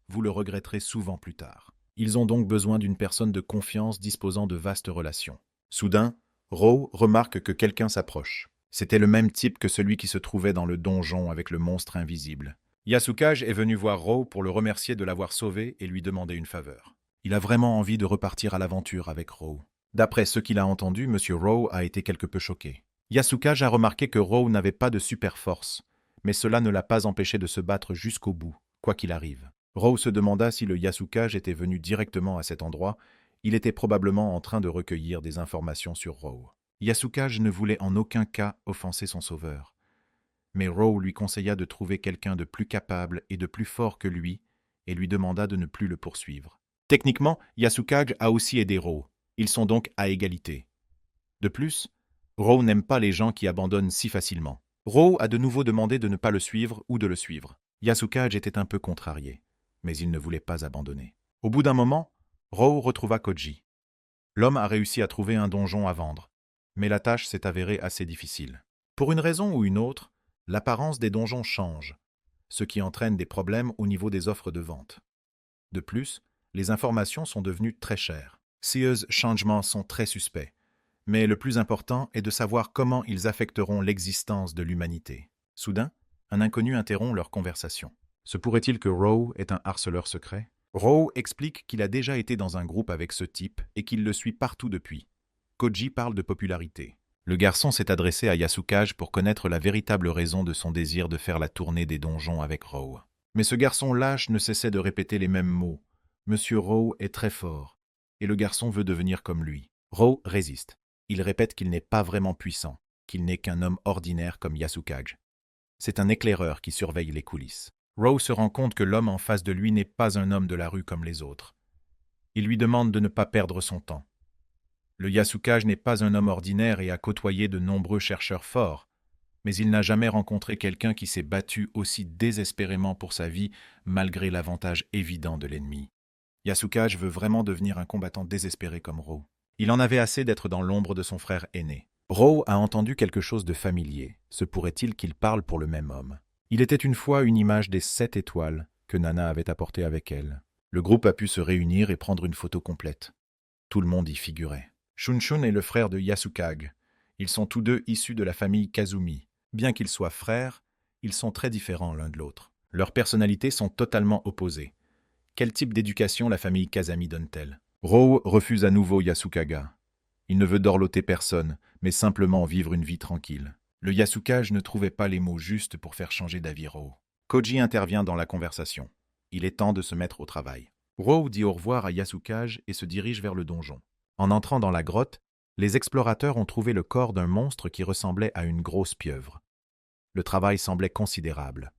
vous le regretterez souvent plus tard. Ils ont donc besoin d'une personne de confiance disposant de vastes relations. Soudain, Rou remarque que quelqu'un s'approche. C'était le même type que celui qui se trouvait dans le donjon avec le monstre invisible. Yasukage est venu voir Rou pour le remercier de l'avoir sauvé et lui demander une faveur. Il a vraiment envie de repartir à l'aventure avec Rou. D'après ce qu'il a entendu, M. Rou a été quelque peu choqué. Yasukage a remarqué que Rou n'avait pas de super force, mais cela ne l'a pas empêché de se battre jusqu'au bout, quoi qu'il arrive. Rou se demanda si le Yasukage était venu directement à cet endroit. Il était probablement en train de recueillir des informations sur Rou. Yasukage ne voulait en aucun cas offenser son sauveur. Mais Rou lui conseilla de trouver quelqu'un de plus capable et de plus fort que lui et lui demanda de ne plus le poursuivre. Techniquement, Yasukage a aussi aidé Rou. Ils sont donc à égalité. De plus, Rou n'aime pas les gens qui abandonnent si facilement. Rou a de nouveau demandé de ne pas le suivre ou de le suivre. Yasukage était un peu contrarié, mais il ne voulait pas abandonner. Au bout d'un moment, Rou retrouva Koji. L'homme a réussi à trouver un donjon à vendre, mais la tâche s'est avérée assez difficile. Pour une raison ou une autre, l'apparence des donjons change, ce qui entraîne des problèmes au niveau des offres de vente. De plus, les informations sont devenues très chères. Ces changements sont très suspects, mais le plus important est de savoir comment ils affecteront l'existence de l'humanité. Soudain, un inconnu interrompt leur conversation. Se pourrait-il que Rou est un harceleur secret? Rou explique qu'il a déjà été dans un groupe avec ce type et qu'il le suit partout depuis. Koji parle de popularité. Le garçon s'est adressé à Yasukage pour connaître la véritable raison de son désir de faire la tournée des donjons avec Rou. Mais ce garçon lâche ne cessait de répéter les mêmes mots. Monsieur Rou est très fort, et le garçon veut devenir comme lui. Rou résiste. Il répète qu'il n'est pas vraiment puissant, qu'il n'est qu'un homme ordinaire comme Yasukage. C'est un éclaireur qui surveille les coulisses. Rou se rend compte que l'homme en face de lui n'est pas un homme de la rue comme les autres. Il lui demande de ne pas perdre son temps. Le Yasukage n'est pas un homme ordinaire et a côtoyé de nombreux chercheurs forts, mais il n'a jamais rencontré quelqu'un qui s'est battu aussi désespérément pour sa vie malgré l'avantage évident de l'ennemi. Yasukage veut vraiment devenir un combattant désespéré comme Rou. Il en avait assez d'être dans l'ombre de son frère aîné. Rou a entendu quelque chose de familier. Se pourrait-il qu'il parle pour le même homme? Il était une fois une image des 7 étoiles que Nana avait apportée avec elle. Le groupe a pu se réunir et prendre une photo complète. Tout le monde y figurait. Shunshun est le frère de Yasukage. Ils sont tous deux issus de la famille Kazumi. Bien qu'ils soient frères, ils sont très différents l'un de l'autre. Leurs personnalités sont totalement opposées. Quel type d'éducation la famille Kazami donne-t-elle? Rou refuse à nouveau Yasukaga. Il ne veut dorloter personne, mais simplement vivre une vie tranquille. Le Yasukage ne trouvait pas les mots justes pour faire changer d'avis Rou. Koji intervient dans la conversation. Il est temps de se mettre au travail. Row dit au revoir à Yasukage et se dirige vers le donjon. En entrant dans la grotte, les explorateurs ont trouvé le corps d'un monstre qui ressemblait à une grosse pieuvre. Le travail semblait considérable.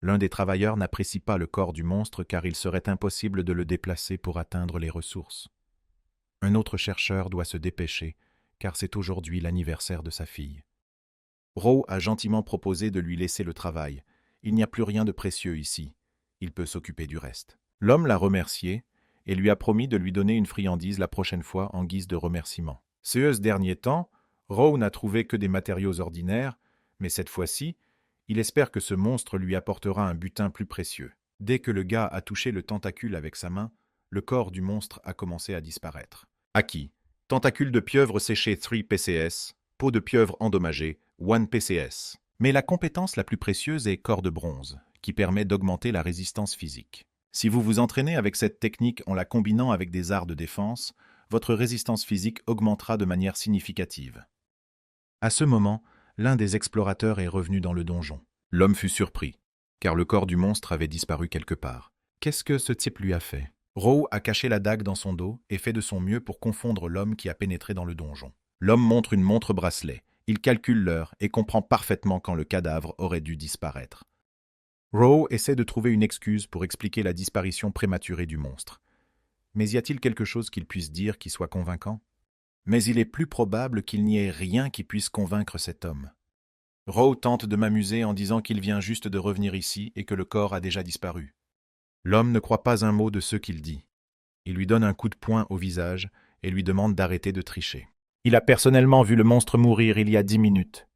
L'un des travailleurs n'apprécie pas le corps du monstre car il serait impossible de le déplacer pour atteindre les ressources. Un autre chercheur doit se dépêcher car c'est aujourd'hui l'anniversaire de sa fille. Row a gentiment proposé de lui laisser le travail. Il n'y a plus rien de précieux ici. Il peut s'occuper du reste. L'homme l'a remercié et lui a promis de lui donner une friandise la prochaine fois en guise de remerciement. Ce dernier temps, Row n'a trouvé que des matériaux ordinaires, mais cette fois-ci, il espère que ce monstre lui apportera un butin plus précieux. Dès que le gars a touché le tentacule avec sa main, le corps du monstre a commencé à disparaître. Acquis. Tentacule de pieuvre séché 3 PCS, peau de pieuvre endommagée 1 PCS. Mais la compétence la plus précieuse est corps de bronze, qui permet d'augmenter la résistance physique. Si vous vous entraînez avec cette technique en la combinant avec des arts de défense, votre résistance physique augmentera de manière significative. À ce moment, l'un des explorateurs est revenu dans le donjon. L'homme fut surpris, car le corps du monstre avait disparu quelque part. Qu'est-ce que ce type lui a fait? Row a caché la dague dans son dos et fait de son mieux pour confondre l'homme qui a pénétré dans le donjon. L'homme montre une montre-bracelet. Il calcule l'heure et comprend parfaitement quand le cadavre aurait dû disparaître. Row essaie de trouver une excuse pour expliquer la disparition prématurée du monstre. Mais y a-t-il quelque chose qu'il puisse dire qui soit convaincant? Mais il est plus probable qu'il n'y ait rien qui puisse convaincre cet homme. Row tente de m'amuser en disant qu'il vient juste de revenir ici et que le corps a déjà disparu. L'homme ne croit pas un mot de ce qu'il dit. Il lui donne un coup de poing au visage et lui demande d'arrêter de tricher. Il a personnellement vu le monstre mourir il y a 10 minutes.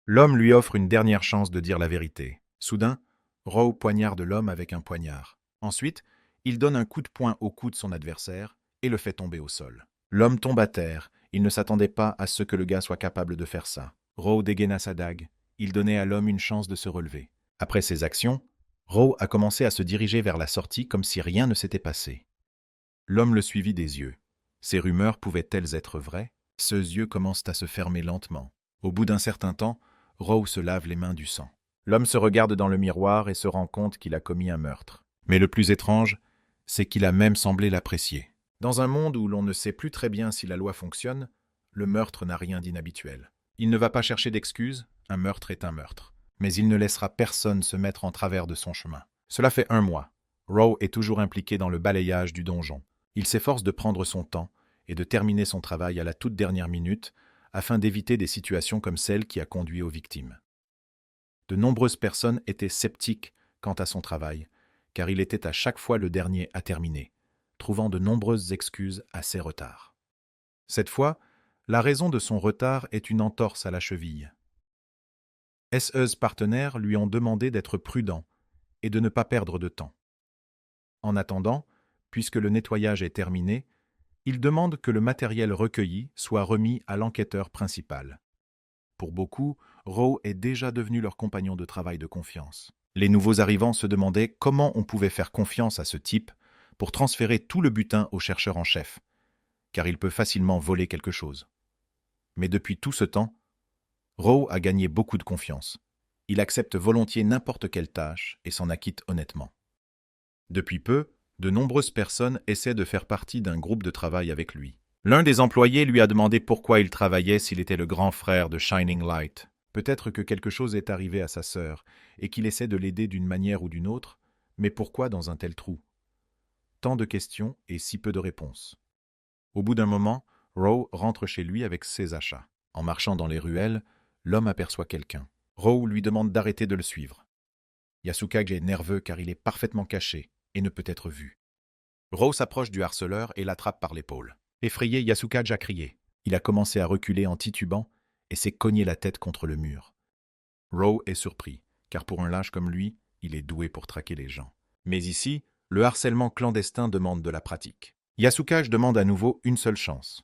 L'homme lui offre une dernière chance de dire la vérité. Soudain, Row poignarde l'homme avec un poignard. Ensuite, il donne un coup de poing au cou de son adversaire et le fait tomber au sol. L'homme tombe à terre. Il ne s'attendait pas à ce que le gars soit capable de faire ça. Row dégaina sa dague. Il donnait à l'homme une chance de se relever. Après ces actions, Row a commencé à se diriger vers la sortie comme si rien ne s'était passé. L'homme le suivit des yeux. Ces rumeurs pouvaient-elles être vraies? Ses yeux commencent à se fermer lentement. Au bout d'un certain temps, Row se lave les mains du sang. L'homme se regarde dans le miroir et se rend compte qu'il a commis un meurtre. Mais le plus étrange, c'est qu'il a même semblé l'apprécier. Dans un monde où l'on ne sait plus très bien si la loi fonctionne, le meurtre n'a rien d'inhabituel. Il ne va pas chercher d'excuses, un meurtre est un meurtre. Mais il ne laissera personne se mettre en travers de son chemin. Cela fait 1 mois. Row est toujours impliqué dans le balayage du donjon. Il s'efforce de prendre son temps et de terminer son travail à la toute dernière minute afin d'éviter des situations comme celle qui a conduit aux victimes. De nombreuses personnes étaient sceptiques quant à son travail, car il était à chaque fois le dernier à terminer, trouvant de nombreuses excuses à ses retards. Cette fois, la raison de son retard est une entorse à la cheville. SE's partenaires lui ont demandé d'être prudent et de ne pas perdre de temps. En attendant, puisque le nettoyage est terminé, il demande que le matériel recueilli soit remis à l'enquêteur principal. Pour beaucoup, Row est déjà devenu leur compagnon de travail de confiance. Les nouveaux arrivants se demandaient comment on pouvait faire confiance à ce type pour transférer tout le butin au chercheur en chef, car il peut facilement voler quelque chose. Mais depuis tout ce temps, Row a gagné beaucoup de confiance. Il accepte volontiers n'importe quelle tâche et s'en acquitte honnêtement. Depuis peu, de nombreuses personnes essaient de faire partie d'un groupe de travail avec lui. L'un des employés lui a demandé pourquoi il travaillait s'il était le grand frère de Shining Light. Peut-être que quelque chose est arrivé à sa sœur et qu'il essaie de l'aider d'une manière ou d'une autre, mais pourquoi dans un tel trou? Tant de questions et si peu de réponses. Au bout d'un moment, Row rentre chez lui avec ses achats. En marchant dans les ruelles, l'homme aperçoit quelqu'un. Row lui demande d'arrêter de le suivre. Yasukage est nerveux car il est parfaitement caché et ne peut être vu. Row s'approche du harceleur et l'attrape par l'épaule. Effrayé, Yasukage a crié. Il a commencé à reculer en titubant et s'est cogné la tête contre le mur. Row est surpris, car pour un lâche comme lui, il est doué pour traquer les gens. Mais ici, le harcèlement clandestin demande de la pratique. Yasukage demande à nouveau une seule chance.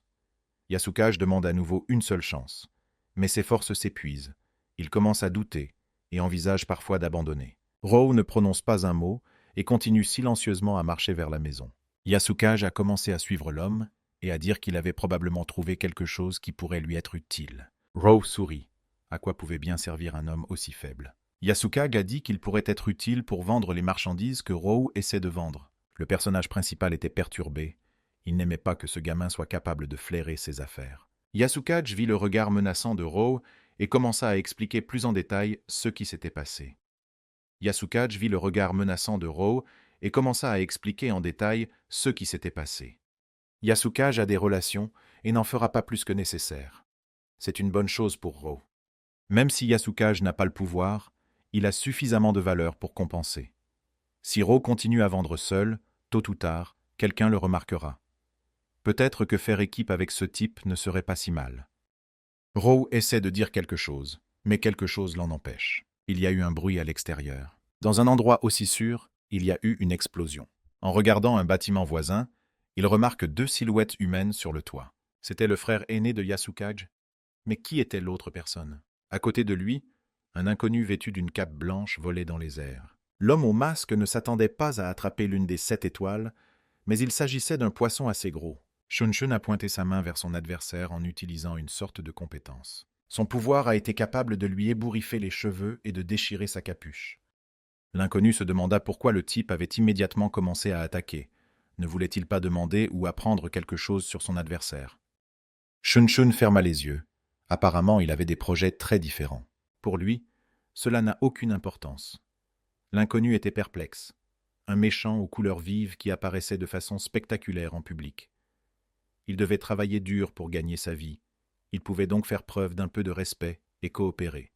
Yasukage demande à nouveau une seule chance. Mais ses forces s'épuisent. Il commence à douter et envisage parfois d'abandonner. Row ne prononce pas un mot et continue silencieusement à marcher vers la maison. Yasukage a commencé à suivre l'homme et à dire qu'il avait probablement trouvé quelque chose qui pourrait lui être utile. Row sourit. À quoi pouvait bien servir un homme aussi faible? Yasukage a dit qu'il pourrait être utile pour vendre les marchandises que Rou essaie de vendre. Le personnage principal était perturbé. Il n'aimait pas que ce gamin soit capable de flairer ses affaires. Yasukage vit le regard menaçant de Rou et commença à expliquer plus en détail ce qui s'était passé. Yasukage vit le regard menaçant de Rou et commença à expliquer en détail ce qui s'était passé. Yasukage a des relations et n'en fera pas plus que nécessaire. C'est une bonne chose pour Rou. Même si Yasukage n'a pas le pouvoir, il a suffisamment de valeur pour compenser. Si Rou continue à vendre seul, tôt ou tard, quelqu'un le remarquera. Peut-être que faire équipe avec ce type ne serait pas si mal. Rou essaie de dire quelque chose, mais quelque chose l'en empêche. Il y a eu un bruit à l'extérieur. Dans un endroit aussi sûr, il y a eu une explosion. En regardant un bâtiment voisin, il remarque 2 silhouettes humaines sur le toit. C'était le frère aîné de Yasukage. Mais qui était l'autre personne? À côté de lui, un inconnu vêtu d'une cape blanche volait dans les airs. L'homme au masque ne s'attendait pas à attraper l'une des 7 étoiles, mais il s'agissait d'un poisson assez gros. Shunshun a pointé sa main vers son adversaire en utilisant une sorte de compétence. Son pouvoir a été capable de lui ébouriffer les cheveux et de déchirer sa capuche. L'inconnu se demanda pourquoi le type avait immédiatement commencé à attaquer. Ne voulait-il pas demander ou apprendre quelque chose sur son adversaire? Shunshun ferma les yeux. Apparemment, il avait des projets très différents. Pour lui, cela n'a aucune importance. L'inconnu était perplexe. Un méchant aux couleurs vives qui apparaissait de façon spectaculaire en public. Il devait travailler dur pour gagner sa vie. Il pouvait donc faire preuve d'un peu de respect et coopérer.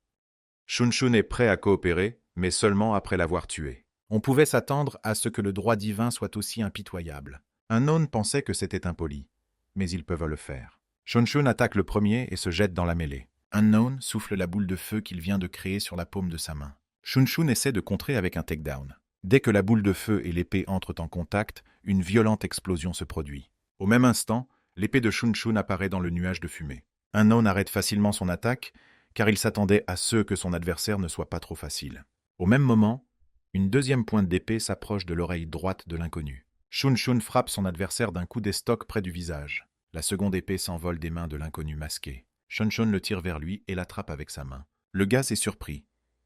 Shunshun est prêt à coopérer, mais seulement après l'avoir tué. On pouvait s'attendre à ce que le droit divin soit aussi impitoyable. Un aune pensait que c'était impoli, mais ils peuvent le faire. Shunshun attaque le premier et se jette dans la mêlée. Un aune souffle la boule de feu qu'il vient de créer sur la paume de sa main. Shunshun essaie de contrer avec un takedown. Dès que la boule de feu et l'épée entrent en contact, une violente explosion se produit. Au même instant, l'épée de Shunshun apparaît dans le nuage de fumée. Un aune arrête facilement son attaque, car il s'attendait à ce que son adversaire ne soit pas trop facile. Au même moment, une deuxième pointe d'épée s'approche de l'oreille droite de l'inconnu. Shunshun frappe son adversaire d'un coup d'estoc près du visage. La seconde épée s'envole des mains de l'inconnu masqué. Shunshun le tire vers lui et l'attrape avec sa main. Le gars s'est surpris.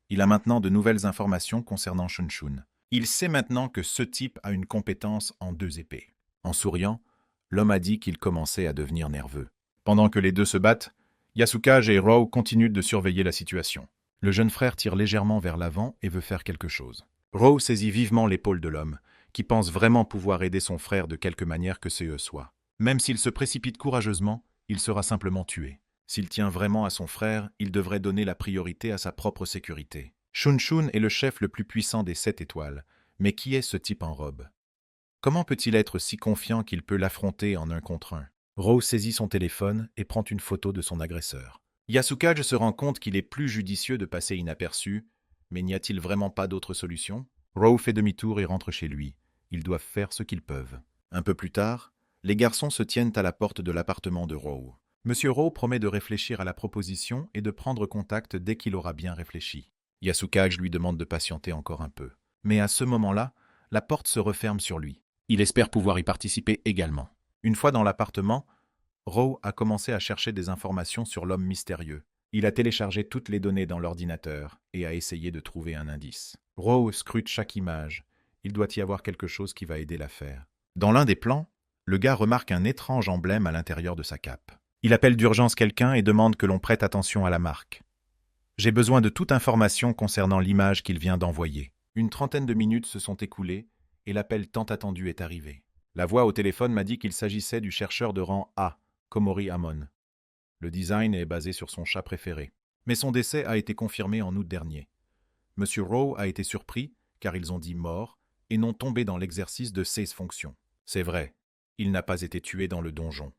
Il a maintenant de nouvelles informations concernant Shunshun. Il sait maintenant que ce type a une compétence en 2 épées. En souriant, l'homme a dit qu'il commençait à devenir nerveux. Pendant que les deux se battent, Yasukage et Rou continuent de surveiller la situation. Le jeune frère tire légèrement vers l'avant et veut faire quelque chose. Rou saisit vivement l'épaule de l'homme, qui pense vraiment pouvoir aider son frère de quelque manière que ce soit. Même s'il se précipite courageusement, il sera simplement tué. S'il tient vraiment à son frère, il devrait donner la priorité à sa propre sécurité. Shunshun est le chef le plus puissant des 7 étoiles, mais qui est ce type en robe? Comment peut-il être si confiant qu'il peut l'affronter en 1 contre 1? Rou saisit son téléphone et prend une photo de son agresseur. Yasukage se rend compte qu'il est plus judicieux de passer inaperçu, mais n'y a-t-il vraiment pas d'autre solution? Rou fait demi-tour et rentre chez lui. Ils doivent faire ce qu'ils peuvent. Un peu plus tard, les garçons se tiennent à la porte de l'appartement de Rou. Monsieur Rou promet de réfléchir à la proposition et de prendre contact dès qu'il aura bien réfléchi. Yasukage lui demande de patienter encore un peu. Mais à ce moment-là, la porte se referme sur lui. Il espère pouvoir y participer également. Une fois dans l'appartement, Rou a commencé à chercher des informations sur l'homme mystérieux. Il a téléchargé toutes les données dans l'ordinateur et a essayé de trouver un indice. Rou scrute chaque image. Il doit y avoir quelque chose qui va aider l'affaire. Dans l'un des plans, le gars remarque un étrange emblème à l'intérieur de sa cape. Il appelle d'urgence quelqu'un et demande que l'on prête attention à la marque. J'ai besoin de toute information concernant l'image qu'il vient d'envoyer. Une 30aine de minutes se sont écoulées et l'appel tant attendu est arrivé. La voix au téléphone m'a dit qu'il s'agissait du chercheur de rang A, Komori Amon. Le design est basé sur son chat préféré. Mais son décès a été confirmé en août dernier. Monsieur Rou a été surpris, car ils ont dit mort, et non tombé dans l'exercice de ses fonctions. C'est vrai, il n'a pas été tué dans le donjon.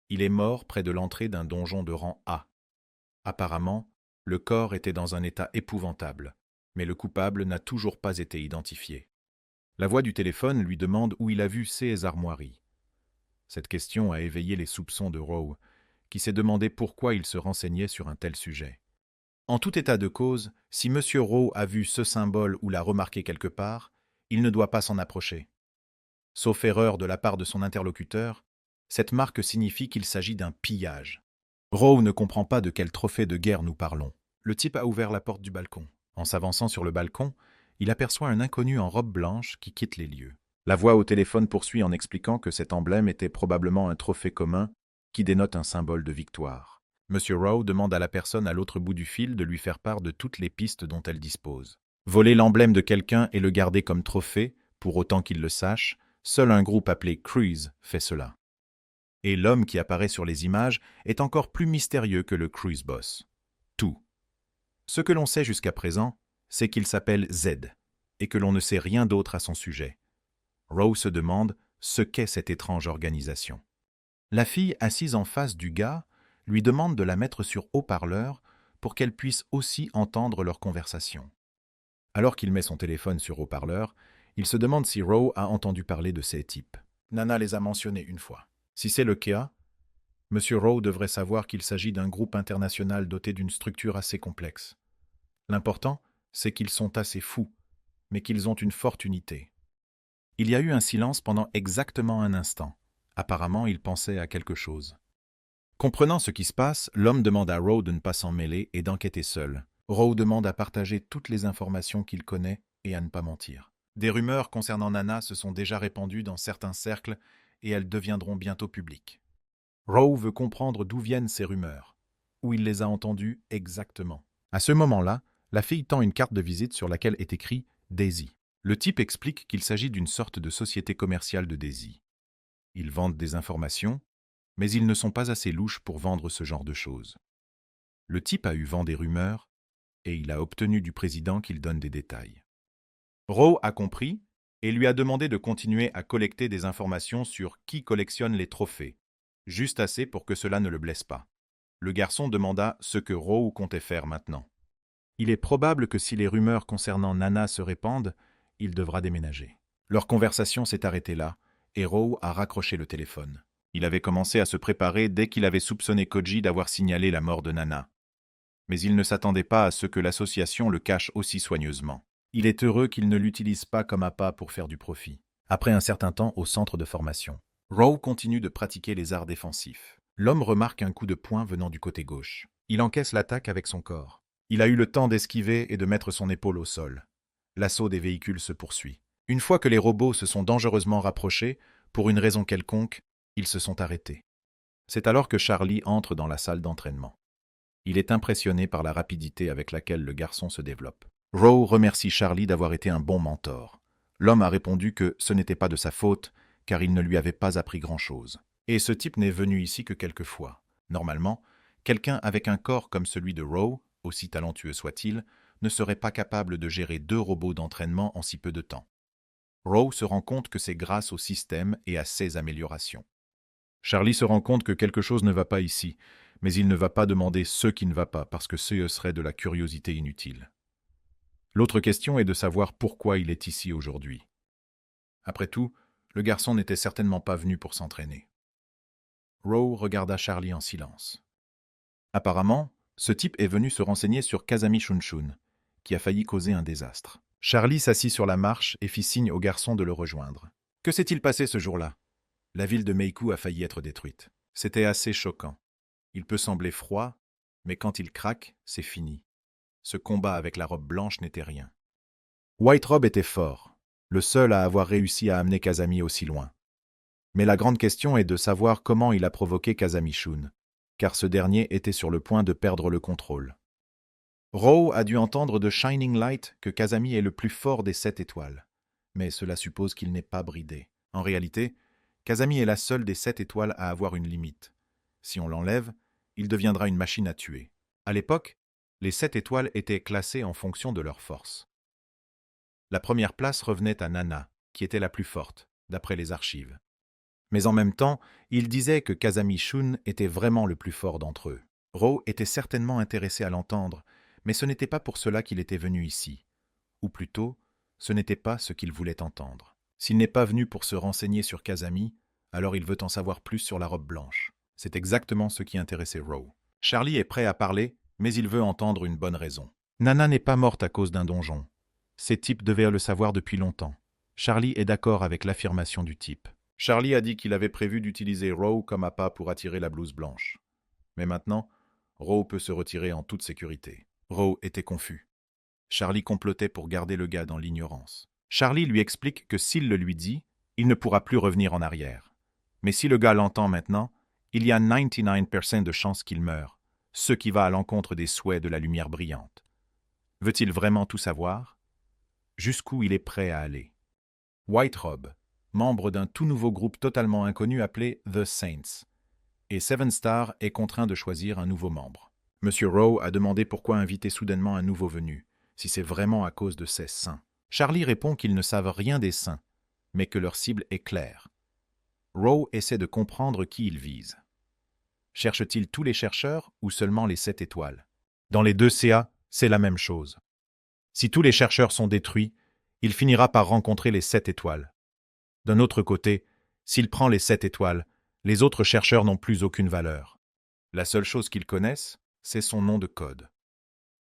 Il est mort près de l'entrée d'un donjon de rang A. Apparemment, le corps était dans un état épouvantable, mais le coupable n'a toujours pas été identifié. La voix du téléphone lui demande où il a vu ses armoiries. Cette question a éveillé les soupçons de Rou, qui s'est demandé pourquoi il se renseignait sur un tel sujet. En tout état de cause, si M. Rou a vu ce symbole ou l'a remarqué quelque part, il ne doit pas s'en approcher. Sauf erreur de la part de son interlocuteur, cette marque signifie qu'il s'agit d'un pillage. Rou ne comprend pas de quel trophée de guerre nous parlons. Le type a ouvert la porte du balcon. En s'avançant sur le balcon, il aperçoit un inconnu en robe blanche qui quitte les lieux. La voix au téléphone poursuit en expliquant que cet emblème était probablement un trophée commun qui dénote un symbole de victoire. Monsieur Rowe demande à la personne à l'autre bout du fil de lui faire part de toutes les pistes dont elle dispose. Voler l'emblème de quelqu'un et le garder comme trophée, pour autant qu'il le sache, seul un groupe appelé Cruise fait cela. Et l'homme qui apparaît sur les images est encore plus mystérieux que le Cruise Boss. Tout. Ce que l'on sait jusqu'à présent, c'est qu'il s'appelle Z, et que l'on ne sait rien d'autre à son sujet. Rowe se demande ce qu'est cette étrange organisation. La fille assise en face du gars lui demande de la mettre sur haut-parleur pour qu'elle puisse aussi entendre leur conversation. Alors qu'il met son téléphone sur haut-parleur, il se demande si Rowe a entendu parler de ces types. Nana les a mentionnés une fois. Si c'est le cas, M. Rowe devrait savoir qu'il s'agit d'un groupe international doté d'une structure assez complexe. L'important, c'est qu'ils sont assez fous, mais qu'ils ont une forte unité. Il y a eu un silence pendant exactement un instant. Apparemment, il pensait à quelque chose. Comprenant ce qui se passe, l'homme demande à Rowe de ne pas s'en mêler et d'enquêter seul. Rowe demande à partager toutes les informations qu'il connaît et à ne pas mentir. Des rumeurs concernant Nana se sont déjà répandues dans certains cercles et elles deviendront bientôt publiques. Rowe veut comprendre d'où viennent ces rumeurs, où il les a entendues exactement. À ce moment-là, la fille tend une carte de visite sur laquelle est écrit « Daisy ». Le type explique qu'il s'agit d'une sorte de société commerciale de Daisy. Ils vendent des informations, mais ils ne sont pas assez louches pour vendre ce genre de choses. Le type a eu vent des rumeurs, et il a obtenu du président qu'il donne des détails. Rowe a compris et lui a demandé de continuer à collecter des informations sur qui collectionne les trophées, juste assez pour que cela ne le blesse pas. Le garçon demanda ce que Rowe comptait faire maintenant. Il est probable que si les rumeurs concernant Nana se répandent, il devra déménager. Leur conversation s'est arrêtée là, et Rowe a raccroché le téléphone. Il avait commencé à se préparer dès qu'il avait soupçonné Koji d'avoir signalé la mort de Nana. Mais il ne s'attendait pas à ce que l'association le cache aussi soigneusement. Il est heureux qu'il ne l'utilise pas comme appât pour faire du profit. Après un certain temps au centre de formation, Rowe continue de pratiquer les arts défensifs. L'homme remarque un coup de poing venant du côté gauche. Il encaisse l'attaque avec son corps. Il a eu le temps d'esquiver et de mettre son épaule au sol. L'assaut des véhicules se poursuit. Une fois que les robots se sont dangereusement rapprochés, pour une raison quelconque, ils se sont arrêtés. C'est alors que Charlie entre dans la salle d'entraînement. Il est impressionné par la rapidité avec laquelle le garçon se développe. Rowe remercie Charlie d'avoir été un bon mentor. L'homme a répondu que ce n'était pas de sa faute, car il ne lui avait pas appris grand-chose. Et ce type n'est venu ici que quelques fois. Normalement, quelqu'un avec un corps comme celui de Rowe, aussi talentueux soit-il, ne serait pas capable de gérer 2 robots d'entraînement en si peu de temps. Rowe se rend compte que c'est grâce au système et à ses améliorations. Charlie se rend compte que quelque chose ne va pas ici, mais il ne va pas demander ce qui ne va pas, parce que ce serait de la curiosité inutile. L'autre question est de savoir pourquoi il est ici aujourd'hui. Après tout, le garçon n'était certainement pas venu pour s'entraîner. Rowe regarda Charlie en silence. Apparemment, ce type est venu se renseigner sur Kazami Shunshun, qui a failli causer un désastre. Charlie s'assit sur la marche et fit signe au garçon de le rejoindre. Que s'est-il passé ce jour-là? La ville de Meiku a failli être détruite. C'était assez choquant. Il peut sembler froid, mais quand il craque, c'est fini. Ce combat avec la robe blanche n'était rien. White Robe était fort, le seul à avoir réussi à amener Kazami aussi loin. Mais la grande question est de savoir comment il a provoqué Kazami Shun, car ce dernier était sur le point de perdre le contrôle. Rowe a dû entendre de Shining Light que Kazami est le plus fort des 7 étoiles, mais cela suppose qu'il n'est pas bridé. En réalité, Kazami est la seule des 7 étoiles à avoir une limite. Si on l'enlève, il deviendra une machine à tuer. À l'époque, les 7 étoiles étaient classées en fonction de leur force. La première place revenait à Nana, qui était la plus forte, d'après les archives. Mais en même temps, il disait que Kazami Shun était vraiment le plus fort d'entre eux. Rowe était certainement intéressé à l'entendre, mais ce n'était pas pour cela qu'il était venu ici. Ou plutôt, ce n'était pas ce qu'il voulait entendre. S'il n'est pas venu pour se renseigner sur Kazami, alors il veut en savoir plus sur la robe blanche. C'est exactement ce qui intéressait Rowe. Charlie est prêt à parler, mais il veut entendre une bonne raison. Nana n'est pas morte à cause d'un donjon. Ces types devaient le savoir depuis longtemps. Charlie est d'accord avec l'affirmation du type. Charlie a dit qu'il avait prévu d'utiliser Rowe comme appât pour attirer la blouse blanche. Mais maintenant, Rowe peut se retirer en toute sécurité. Rowe était confus. Charlie complotait pour garder le gars dans l'ignorance. Charlie lui explique que s'il le lui dit, il ne pourra plus revenir en arrière. Mais si le gars l'entend maintenant, il y a 99% de chances qu'il meure, ce qui va à l'encontre des souhaits de la lumière brillante. Veut-il vraiment tout savoir? Jusqu'où il est prêt à aller? White Robe, membre d'un tout nouveau groupe totalement inconnu appelé The Saints, et Seven Star est contraint de choisir un nouveau membre. Monsieur Rowe a demandé pourquoi inviter soudainement un nouveau venu, si c'est vraiment à cause de ces saints. Charlie répond qu'ils ne savent rien des saints, mais que leur cible est claire. Rowe essaie de comprendre qui il vise. Cherche-t-il tous les chercheurs ou seulement les 7 étoiles? Dans les deux CA, c'est la même chose. Si tous les chercheurs sont détruits, il finira par rencontrer les 7 étoiles. D'un autre côté, s'il prend les 7 étoiles, les autres chercheurs n'ont plus aucune valeur. La seule chose qu'ils connaissent, c'est son nom de code.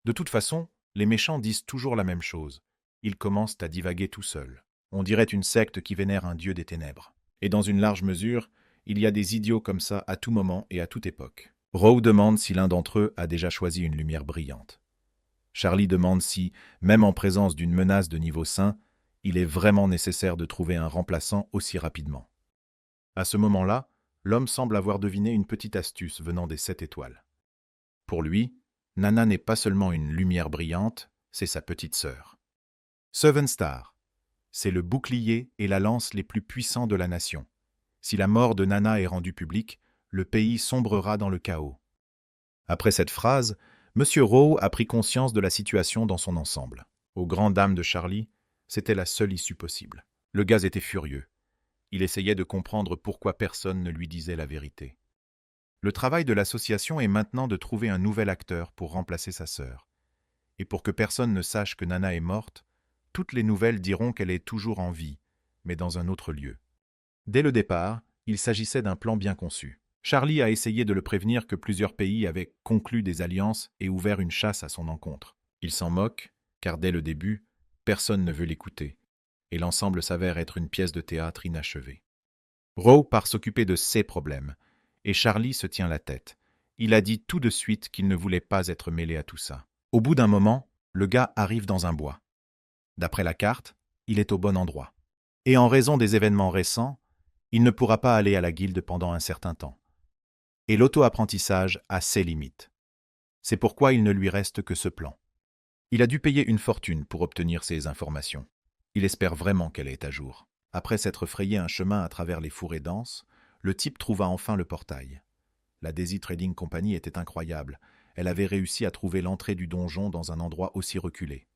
De toute façon, les méchants disent toujours la même chose. Ils commencent à divaguer tout seuls. On dirait une secte qui vénère un dieu des ténèbres. Et dans une large mesure, il y a des idiots comme ça à tout moment et à toute époque. Rowe demande si l'un d'entre eux a déjà choisi une lumière brillante. Charlie demande si, même en présence d'une menace de niveau 5, il est vraiment nécessaire de trouver un remplaçant aussi rapidement. À ce moment-là, l'homme semble avoir deviné une petite astuce venant des 7 étoiles. Pour lui, Nana n'est pas seulement une lumière brillante, c'est sa petite sœur. Seven Star, c'est le bouclier et la lance les plus puissants de la nation. Si la mort de Nana est rendue publique, le pays sombrera dans le chaos. Après cette phrase, M. Rowe a pris conscience de la situation dans son ensemble. Aux grandes dames de Charlie, c'était la seule issue possible. Le gaz était furieux. Il essayait de comprendre pourquoi personne ne lui disait la vérité. Le travail de l'association est maintenant de trouver un nouvel acteur pour remplacer sa sœur. Et pour que personne ne sache que Nana est morte, toutes les nouvelles diront qu'elle est toujours en vie, mais dans un autre lieu. Dès le départ, il s'agissait d'un plan bien conçu. Charlie a essayé de le prévenir que plusieurs pays avaient conclu des alliances et ouvert une chasse à son encontre. Il s'en moque, car dès le début, personne ne veut l'écouter, et l'ensemble s'avère être une pièce de théâtre inachevée. Rowe part s'occuper de ses problèmes, et Charlie se tient la tête. Il a dit tout de suite qu'il ne voulait pas être mêlé à tout ça. Au bout d'un moment, le gars arrive dans un bois. D'après la carte, il est au bon endroit. Et en raison des événements récents, il ne pourra pas aller à la guilde pendant un certain temps. Et l'auto-apprentissage a ses limites. C'est pourquoi il ne lui reste que ce plan. Il a dû payer une fortune pour obtenir ces informations. Il espère vraiment qu'elle est à jour. Après s'être frayé un chemin à travers les fourrés denses, le type trouva enfin le portail. La Daisy Trading Company était incroyable. Elle avait réussi à trouver l'entrée du donjon dans un endroit aussi reculé.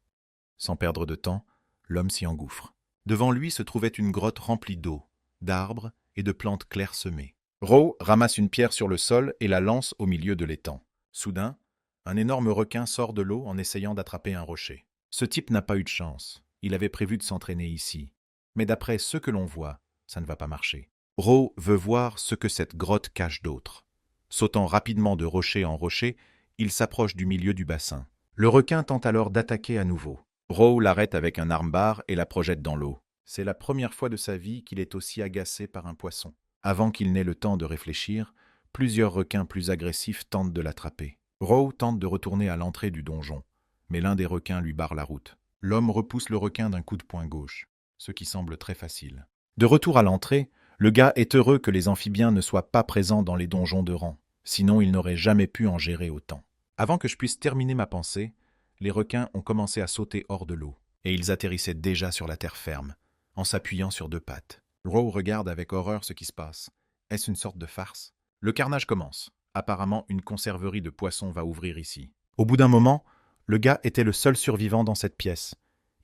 Sans perdre de temps, l'homme s'y engouffre. Devant lui se trouvait une grotte remplie d'eau, d'arbres et de plantes clairsemées. Rowe ramasse une pierre sur le sol et la lance au milieu de l'étang. Soudain, un énorme requin sort de l'eau en essayant d'attraper un rocher. Ce type n'a pas eu de chance. Il avait prévu de s'entraîner ici. Mais d'après ce que l'on voit, ça ne va pas marcher. Rowe veut voir ce que cette grotte cache d'autre. Sautant rapidement de rocher en rocher, il s'approche du milieu du bassin. Le requin tente alors d'attaquer à nouveau. Rowe l'arrête avec un armbar et la projette dans l'eau. C'est la première fois de sa vie qu'il est aussi agacé par un poisson. Avant qu'il n'ait le temps de réfléchir, plusieurs requins plus agressifs tentent de l'attraper. Rowe tente de retourner à l'entrée du donjon, mais l'un des requins lui barre la route. L'homme repousse le requin d'un coup de poing gauche, ce qui semble très facile. De retour à l'entrée, le gars est heureux que les amphibiens ne soient pas présents dans les donjons de rang, sinon il n'aurait jamais pu en gérer autant. Avant que je puisse terminer ma pensée, les requins ont commencé à sauter hors de l'eau, et ils atterrissaient déjà sur la terre ferme, en s'appuyant sur 2 pattes. Rowe regarde avec horreur ce qui se passe. Est-ce une sorte de farce? Le carnage commence. Apparemment, une conserverie de poissons va ouvrir ici. Au bout d'un moment, le gars était le seul survivant dans cette pièce.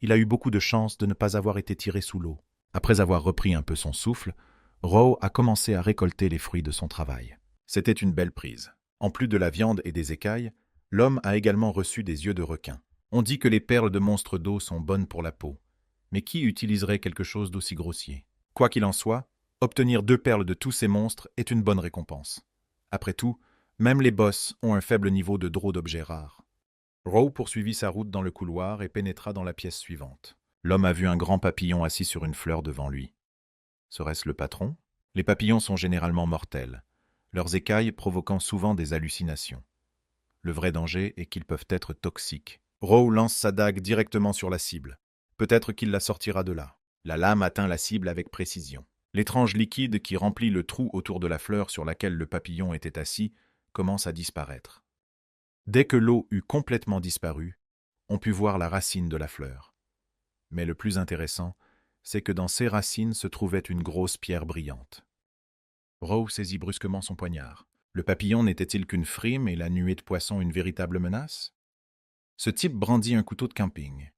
Il a eu beaucoup de chance de ne pas avoir été tiré sous l'eau. Après avoir repris un peu son souffle, Rowe a commencé à récolter les fruits de son travail. C'était une belle prise. En plus de la viande et des écailles, l'homme a également reçu des yeux de requin. On dit que les perles de monstres d'eau sont bonnes pour la peau. Mais qui utiliserait quelque chose d'aussi grossier? Quoi qu'il en soit, obtenir 2 perles de tous ces monstres est une bonne récompense. Après tout, même les boss ont un faible niveau de draw d'objets rares. Rowe poursuivit sa route dans le couloir et pénétra dans la pièce suivante. L'homme a vu un grand papillon assis sur une fleur devant lui. Serait-ce le patron? Les papillons sont généralement mortels, leurs écailles provoquant souvent des hallucinations. Le vrai danger est qu'ils peuvent être toxiques, Rowe lance sa dague directement sur la cible. Peut-être qu'il la sortira de là. La lame atteint la cible avec précision. L'étrange liquide qui remplit le trou autour de la fleur sur laquelle le papillon était assis commence à disparaître. Dès que l'eau eut complètement disparu, on put voir la racine de la fleur. Mais le plus intéressant, c'est que dans ces racines se trouvait une grosse pierre brillante. Rowe saisit brusquement son poignard. Le papillon n'était-il qu'une frime et la nuée de poissons une véritable menace? Ce type brandit un couteau de camping.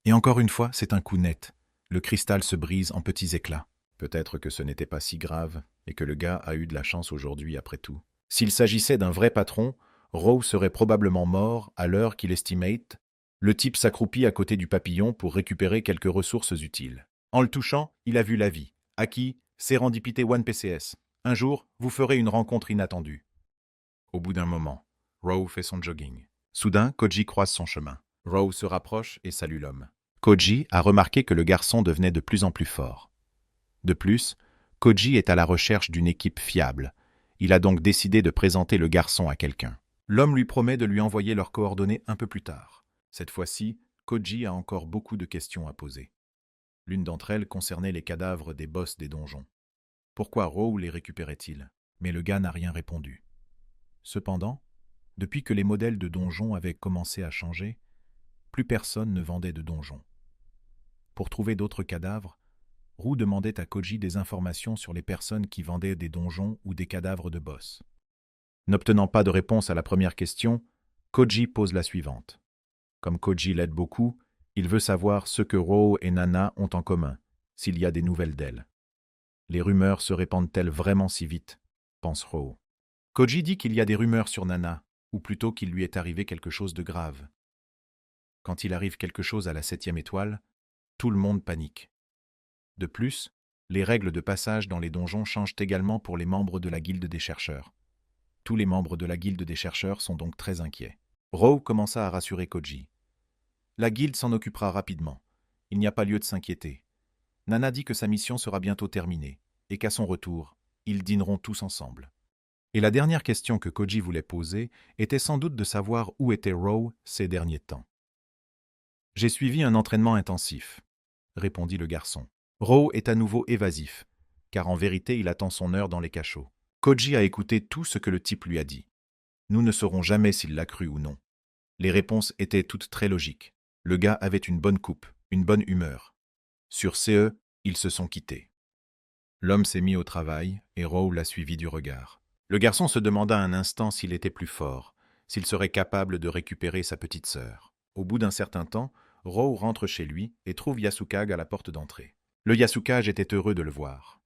Et encore une fois, c'est un coup net. Le cristal se brise en petits éclats. Peut-être que ce n'était pas si grave et que le gars a eu de la chance aujourd'hui après tout. S'il s'agissait d'un vrai patron, Rowe serait probablement mort à l'heure qu'il estimate. Le type s'accroupit à côté du papillon pour récupérer quelques ressources utiles. En le touchant, il a vu la vie. Aki, Serendipité 1 PCS. Un jour, vous ferez une rencontre inattendue. Au bout d'un moment, Rowe fait son jogging. Soudain, Koji croise son chemin. Rowe se rapproche et salue l'homme. Koji a remarqué que le garçon devenait de plus en plus fort. De plus, Koji est à la recherche d'une équipe fiable. Il a donc décidé de présenter le garçon à quelqu'un. L'homme lui promet de lui envoyer leurs coordonnées un peu plus tard. Cette fois-ci, Koji a encore beaucoup de questions à poser. L'une d'entre elles concernait les cadavres des boss des donjons. Pourquoi Rowe les récupérait-il? Mais le gars n'a rien répondu. Cependant, depuis que les modèles de donjons avaient commencé à changer, plus personne ne vendait de donjons. Pour trouver d'autres cadavres, Roux demandait à Koji des informations sur les personnes qui vendaient des donjons ou des cadavres de boss. N'obtenant pas de réponse à la première question, Koji pose la suivante. Comme Koji l'aide beaucoup, il veut savoir ce que Rowe et Nana ont en commun, s'il y a des nouvelles d'elle. Les rumeurs se répandent-elles vraiment si vite, pense Rowe. Koji dit qu'il y a des rumeurs sur Nana, ou plutôt qu'il lui est arrivé quelque chose de grave. Quand il arrive quelque chose à la 7e étoile, tout le monde panique. De plus, les règles de passage dans les donjons changent également pour les membres de la guilde des chercheurs. Tous les membres de la guilde des chercheurs sont donc très inquiets. Rowe commença à rassurer Koji. La guilde s'en occupera rapidement. Il n'y a pas lieu de s'inquiéter. Nana dit que sa mission sera bientôt terminée, et qu'à son retour, ils dîneront tous ensemble. Et la dernière question que Koji voulait poser était sans doute de savoir où était Rowe ces derniers temps. « J'ai suivi un entraînement intensif », répondit le garçon. Rowe est à nouveau évasif, car en vérité il attend son heure dans les cachots. Koji a écouté tout ce que le type lui a dit. Nous ne saurons jamais s'il l'a cru ou non. Les réponses étaient toutes très logiques. Le gars avait une bonne coupe, une bonne humeur. Sur ce, ils se sont quittés. L'homme s'est mis au travail et Rowe l'a suivi du regard. Le garçon se demanda un instant s'il était plus fort, s'il serait capable de récupérer sa petite sœur. Au bout d'un certain temps, Rowe rentre chez lui et trouve Yasukage à la porte d'entrée. Le Yasukage était heureux de le voir.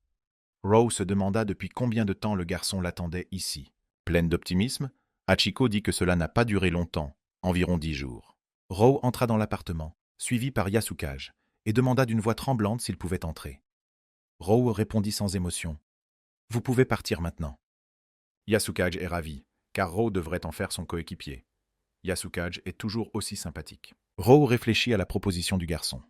Rowe se demanda depuis combien de temps le garçon l'attendait ici. Pleine d'optimisme, Hachiko dit que cela n'a pas duré longtemps, environ 10 jours. Rowe entra dans l'appartement, suivi par Yasukage, et demanda d'une voix tremblante s'il pouvait entrer. Rowe répondit sans émotion. « Vous pouvez partir maintenant. » Yasukage est ravi, car Rowe devrait en faire son coéquipier. Yasukage est toujours aussi sympathique. Rowe réfléchit à la proposition du garçon.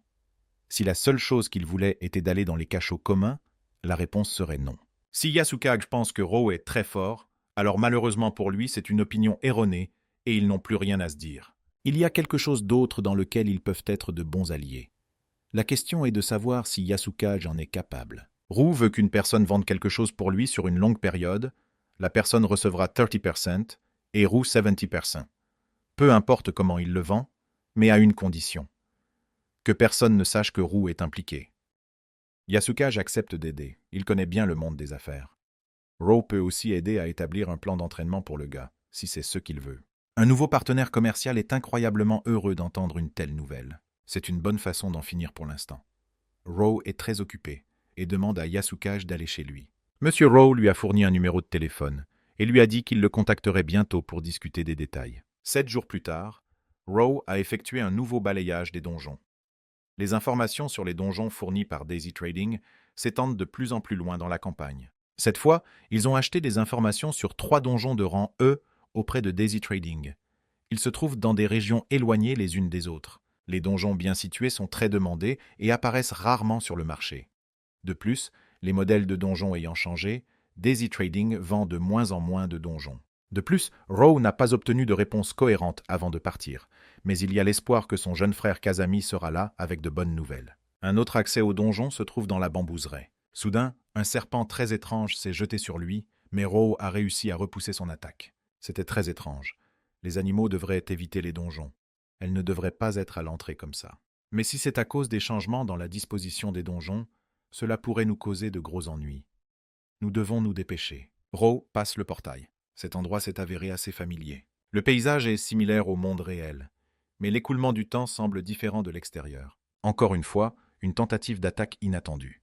Si la seule chose qu'il voulait était d'aller dans les cachots communs, la réponse serait non. Si Yasukage pense que Rowe est très fort, alors malheureusement pour lui, c'est une opinion erronée et ils n'ont plus rien à se dire. Il y a quelque chose d'autre dans lequel ils peuvent être de bons alliés. La question est de savoir si Yasukage en est capable. Rowe veut qu'une personne vende quelque chose pour lui sur une longue période. La personne recevra 30% et Rowe 70%. Peu importe comment il le vend, mais à une condition. Que personne ne sache que Rowe est impliqué. Yasukage accepte d'aider. Il connaît bien le monde des affaires. Rowe peut aussi aider à établir un plan d'entraînement pour le gars, si c'est ce qu'il veut. Un nouveau partenaire commercial est incroyablement heureux d'entendre une telle nouvelle. C'est une bonne façon d'en finir pour l'instant. Rowe est très occupé et demande à Yasukage d'aller chez lui. Monsieur Rowe lui a fourni un numéro de téléphone et lui a dit qu'il le contacterait bientôt pour discuter des détails. 7 jours plus tard, Rowe a effectué un nouveau balayage des donjons. Les informations sur les donjons fournis par Daisy Trading s'étendent de plus en plus loin dans la campagne. Cette fois, ils ont acheté des informations sur 3 donjons de rang E auprès de Daisy Trading. Ils se trouvent dans des régions éloignées les unes des autres. Les donjons bien situés sont très demandés et apparaissent rarement sur le marché. De plus, les modèles de donjons ayant changé, Daisy Trading vend de moins en moins de donjons. De plus, Rowe n'a pas obtenu de réponse cohérente avant de partir, mais il y a l'espoir que son jeune frère Kazami sera là avec de bonnes nouvelles. Un autre accès au donjon se trouve dans la bambouseraie. Soudain, un serpent très étrange s'est jeté sur lui, mais Rowe a réussi à repousser son attaque. C'était très étrange. Les animaux devraient éviter les donjons. Elles ne devraient pas être à l'entrée comme ça. Mais si c'est à cause des changements dans la disposition des donjons, cela pourrait nous causer de gros ennuis. Nous devons nous dépêcher. Rowe passe le portail. Cet endroit s'est avéré assez familier. Le paysage est similaire au monde réel, mais l'écoulement du temps semble différent de l'extérieur. Encore une fois, une tentative d'attaque inattendue.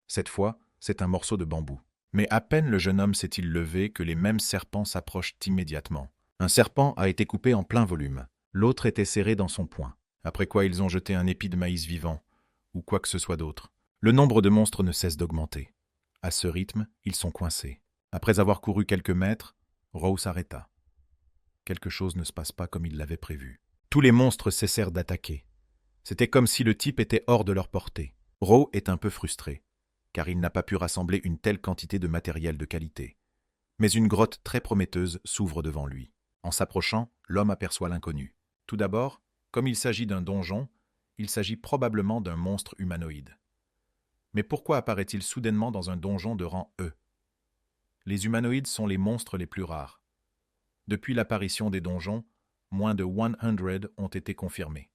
Cette fois, c'est un morceau de bambou. Mais à peine le jeune homme s'est-il levé que les mêmes serpents s'approchent immédiatement. Un serpent a été coupé en plein volume. L'autre était serré dans son poing. Après quoi ils ont jeté un épi de maïs vivant, ou quoi que ce soit d'autre. Le nombre de monstres ne cesse d'augmenter. À ce rythme, ils sont coincés. Après avoir couru quelques mètres, Rowe s'arrêta. Quelque chose ne se passe pas comme il l'avait prévu. Tous les monstres cessèrent d'attaquer. C'était comme si le type était hors de leur portée. Rowe est un peu frustré, car il n'a pas pu rassembler une telle quantité de matériel de qualité. Mais une grotte très prometteuse s'ouvre devant lui. En s'approchant, l'homme aperçoit l'inconnu. Tout d'abord, comme il s'agit d'un donjon, il s'agit probablement d'un monstre humanoïde. Mais pourquoi apparaît-il soudainement dans un donjon de rang E? Les humanoïdes sont les monstres les plus rares. Depuis l'apparition des donjons, moins de 100 ont été confirmés.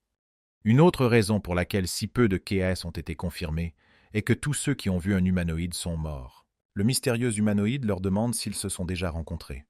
Une autre raison pour laquelle si peu de KS ont été confirmés est que tous ceux qui ont vu un humanoïde sont morts. Le mystérieux humanoïde leur demande s'ils se sont déjà rencontrés.